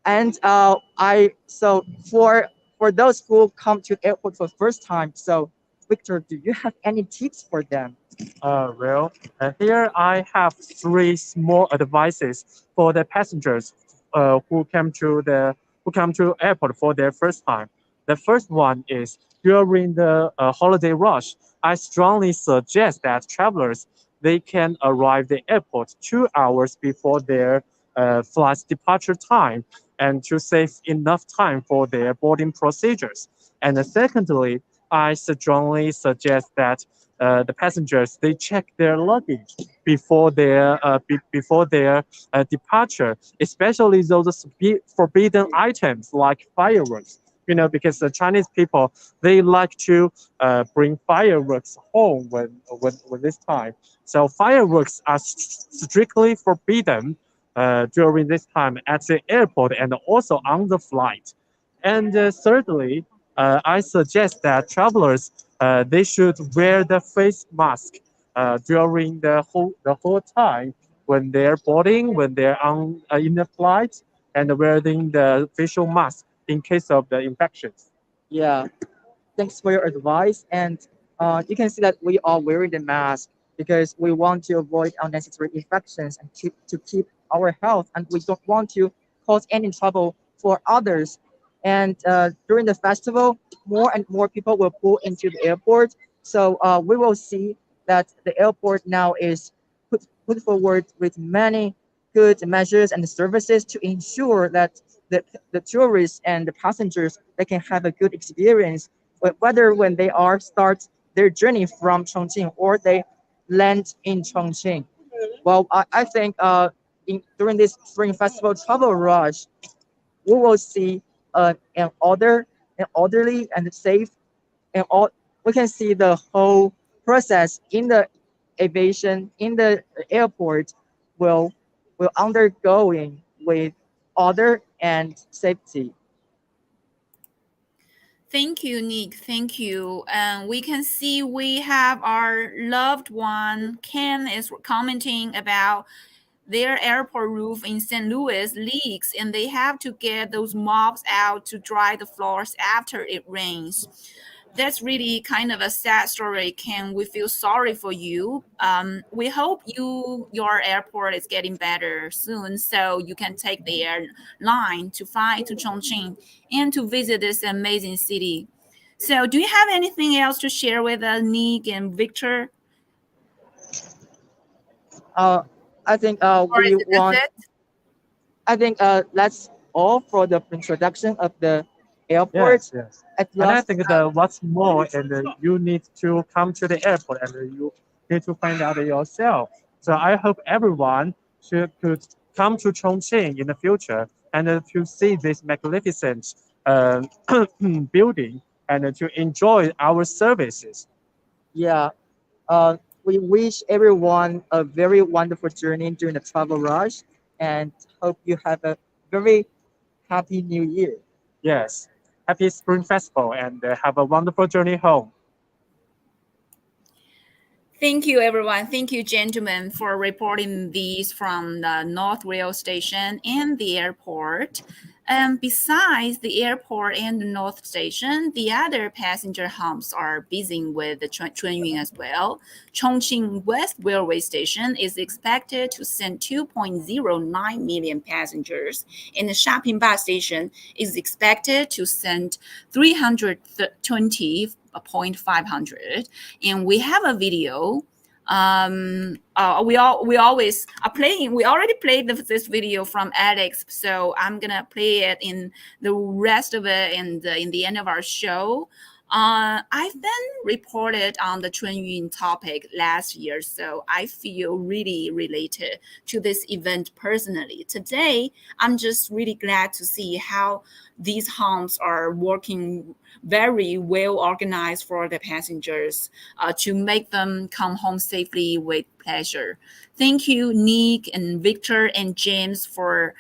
and I so for those who come to the airport for the first time, so Victor, do you have any tips for them? Well, here I have three small advices for the passengers who come to airport for their first time. The first one is during the holiday rush. I strongly suggest that travelers they can arrive the airport 2 hours before their flight's departure time, and to save enough time for their boarding procedures. And secondly, I strongly suggest that the passengers they check their luggage before their departure, especially those forbidden items like fireworks. You know, because the Chinese people they like to bring fireworks home when this time. So fireworks are strictly forbidden during this time at the airport and also on the flight. And thirdly, I suggest that travelers they should wear the face mask during the whole time when they're boarding, when they're on in the flight, and wearing the facial mask in case of the infections. Yeah, thanks for your advice. And you can see that we are wearing the mask because we want to avoid unnecessary infections and keep our health, and we don't want to cause any trouble for others. And during the festival, more and more people will pull into the airport. So we will see that the airport now is put forward with many good measures and services to ensure that the tourists and the passengers they can have a good experience whether when they are start their journey from Chongqing or they land in Chongqing. Well, I think during this Spring Festival travel rush, we will see an orderly and safe, and all we can see the whole process in the aviation in the airport will undergoing with order and safety. Thank you, Nick. Thank you. And we can see we have our loved one, Ken, is commenting about their airport roof in St. Louis leaks and they have to get those mops out to dry the floors after it rains. That's really kind of a sad story, Ken. We feel sorry for you. We hope your airport is getting better soon, so you can take the airline to fly to Chongqing and to visit this amazing city. So, do you have anything else to share with us, Nick and Victor? I think Or is we it that's want. it? I think that's all for the introduction of the airport. Yes, yes. At And I last, think that what's more, and you need to come to the airport and you need to find out yourself. So I hope everyone could come to Chongqing in the future and to see this magnificent uh, building and to enjoy our services. yeah, we wish everyone a very wonderful journey during the travel rush, and hope you have a very happy New Year. Yes. Happy Spring Festival and have a wonderful journey home. Thank you, everyone. Thank you, gentlemen, for reporting these from the North Rail Station and the airport. Besides the airport and the North Station, the other passenger hubs are busy with the Chunyuan as well. Chongqing West Railway Station is expected to send 2.09 million passengers, and the Shapingba Station is expected to send 320.500. And we have a video. We always are playing. We already played this video from Alex, so I'm gonna play it in the rest of it in the end of our show. I've been reported on the Chunyun topic last year, so I feel really related to this event personally. Today, I'm just really glad to see how these homes are working very well organized for the passengers to make them come home safely with pleasure. Thank you, Nick and Victor and James, for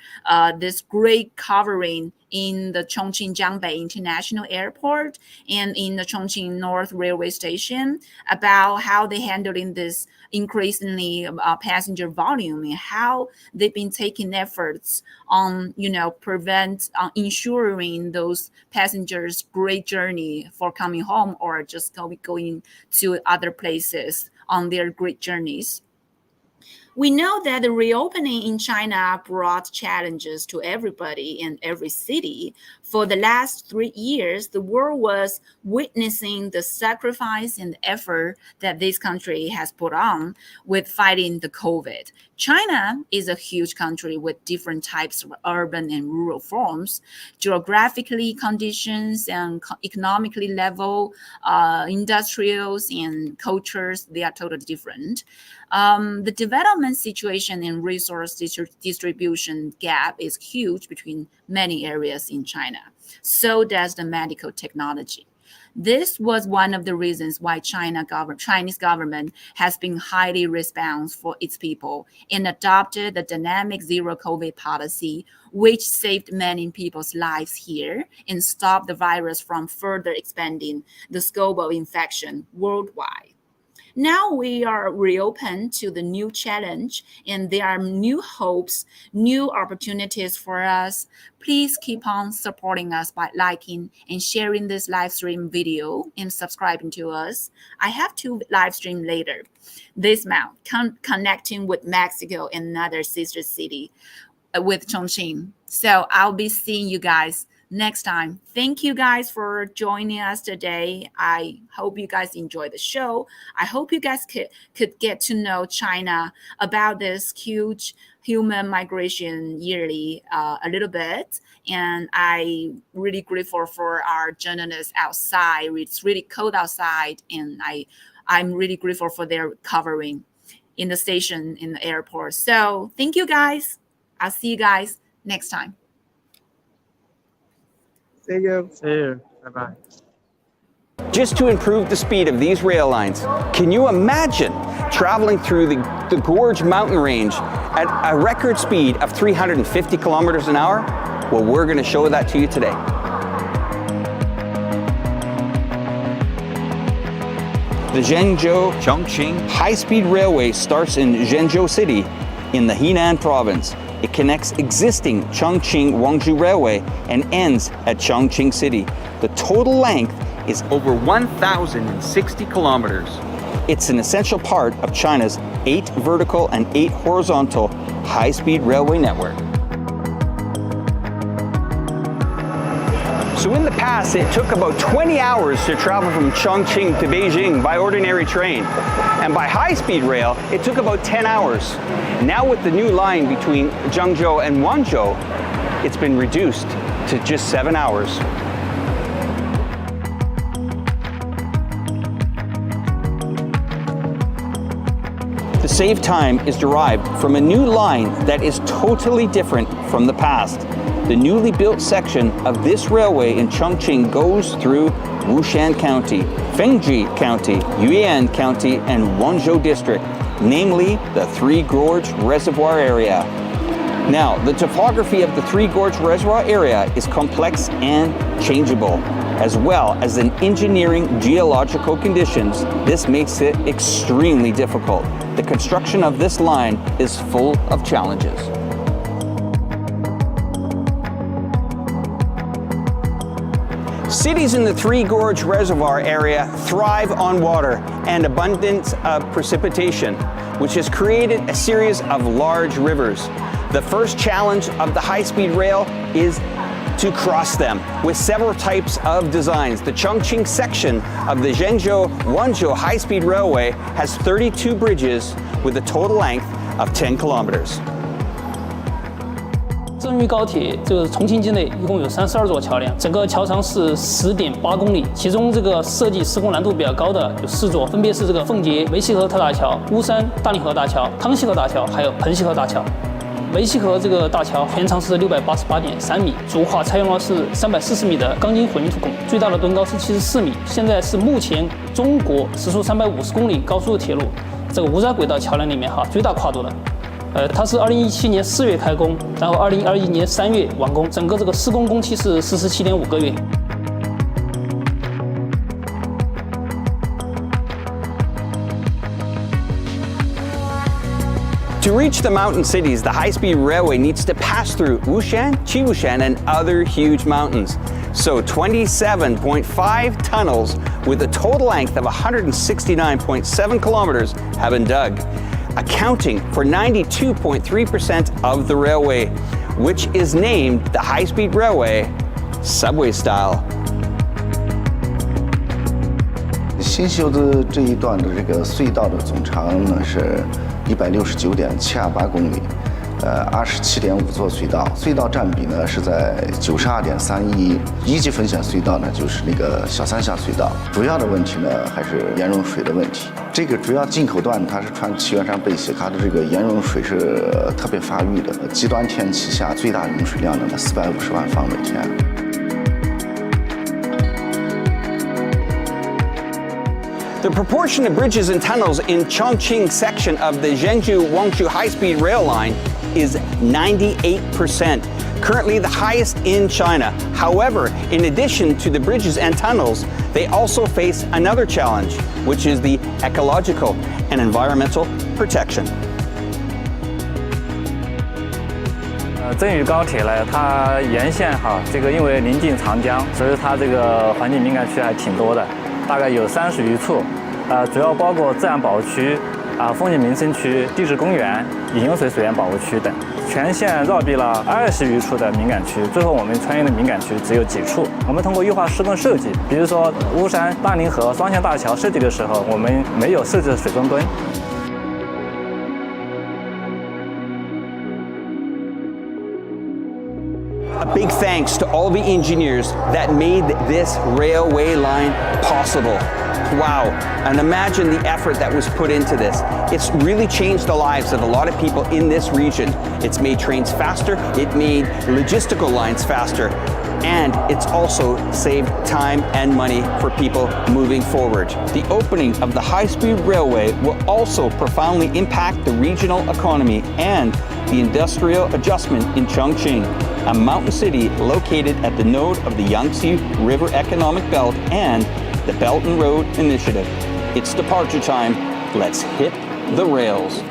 this great covering in the Chongqing Jiangbei International Airport and in the Chongqing North Railway Station about how they're handling this increasingly passenger volume and how they've been taking efforts on, prevent ensuring those passengers great journey for coming home or just going to other places on their great journeys. We know that the reopening in China brought challenges to everybody in every city. For the last 3 years, the world was witnessing the sacrifice and effort that this country has put on with fighting the COVID. China is a huge country with different types of urban and rural forms, geographically conditions and economically level, industrials and cultures, they are totally different. The development situation and resource distribution gap is huge between many areas in China. So does the medical technology. This was one of the reasons why Chinese government has been highly responsive for its people and adopted the dynamic zero COVID policy, which saved many people's lives here and stopped the virus from further expanding the scope of infection worldwide. Now we are reopened to the new challenge and there are new hopes, new opportunities for us. Please keep on supporting us by liking and sharing this live stream video and subscribing to us. I have 2 live stream later this month connecting with Mexico and another sister city with Chongqing. So I'll be seeing you guys next time. Thank you guys for joining us today. I hope you guys enjoy the show. I hope you guys could get to know China about this huge human migration yearly a little bit. And I'm really grateful for our journalists outside. It's really cold outside and I'm really grateful for their covering in the station, in the airport. So thank you guys. I'll see you guys next time. See you. See you. Bye-bye. Just to improve the speed of these rail lines, can you imagine traveling through the Gorge mountain range at a record speed of 350 kilometers an hour? Well, we're going to show that to you today. The Zhengzhou-Chongqing high-speed railway starts in Zhengzhou City in the Henan province. It connects existing Chongqing-Guangzhou Railway and ends at Chongqing City. The total length is over 1,060 kilometers. It's an essential part of China's 8 vertical and 8 horizontal high-speed railway network. So in the past, it took about 20 hours to travel from Chongqing to Beijing by ordinary train. And by high-speed rail, it took about 10 hours. Now with the new line between Zhengzhou and Guangzhou, it's been reduced to just 7 hours. The saved time is derived from a new line that is totally different from the past. The newly built section of this railway in Chongqing goes through Wushan County, Fengji County, Yuan County, and Guangzhou District, namely the Three Gorge Reservoir area. Now, the topography of the Three Gorge Reservoir area is complex and changeable, as well as in engineering geological conditions. This makes it extremely difficult. The construction of this line is full of challenges. Cities in the Three Gorge Reservoir area thrive on water and abundance of precipitation, which has created a series of large rivers. The first challenge of the high-speed rail is to cross them with several types of designs. The Chongqing section of the Zhengzhou-Guangzhou high-speed railway has 32 bridges with a total length of 10 kilometers. 郑渝高铁就是重庆境内一共有32座桥梁，整个桥长是10.8公里，其中这个设计施工难度比较高的有4座，分别是这个奉节梅溪河特大桥、巫山大令河大桥、康熙河大桥，还有彭溪河大桥。梅溪河这个大桥全长是688.3米，主跨采用了是340米的钢筋混凝土拱，最大的墩高是74米。现在是目前中国时速350公里高速铁路这个无障轨道桥梁里面最大跨度的。它是2017年4月开工，然后2021年3月完工，整个这个施工工期是47.5个月。To reach the mountain cities, the high-speed railway needs to pass through Wushan, Qiwushan, and other huge mountains. So 27.5 tunnels with a total length of 169.7 kilometers have been dug. accounting for 92.3% of the railway, which is named the high-speed railway subway style. 新修的这一段的这个隧道的总长呢是169.728公里，27.5座隧道，隧道占比呢是在92.31%。一级风险隧道呢就是那个小三峡隧道，主要的问题呢还是盐融水的问题。这个主要进口段它是穿祁园山背斜，它的这个盐融水是特别发育的，极端天气下最大用水量呢450万方每天。The proportion of bridges and tunnels in Chongqing section of the Zhengzhou-Wangshu high-speed rail line is 98%, currently the highest in China. However, in addition to the bridges and tunnels, they also face another challenge, which is the ecological and environmental protection. 郑渝高铁呢，它沿线这个因为临近长江，所以它这个环境敏感区还挺多的。 大概有30余处，主要包括自然保护区、风景名胜区、地质公园、饮用水水源保护区等。全线绕避了20余处的敏感区，最后我们穿越的敏感区只有几处。我们通过优化施工设计，比如说巫山、大凌河双线大桥设计的时候，我们没有设置水中墩。 A big thanks to all the engineers that made this railway line possible. Wow, and imagine the effort that was put into this. It's really changed the lives of a lot of people in this region. It's made trains faster, it made logistical lines faster, and it's also saved time and money for people moving forward. The opening of the high-speed railway will also profoundly impact the regional economy and the industrial adjustment in Chongqing, a mountain city located at the node of the Yangtze River Economic Belt and the Belt and Road Initiative. It's departure time. Let's hit the rails.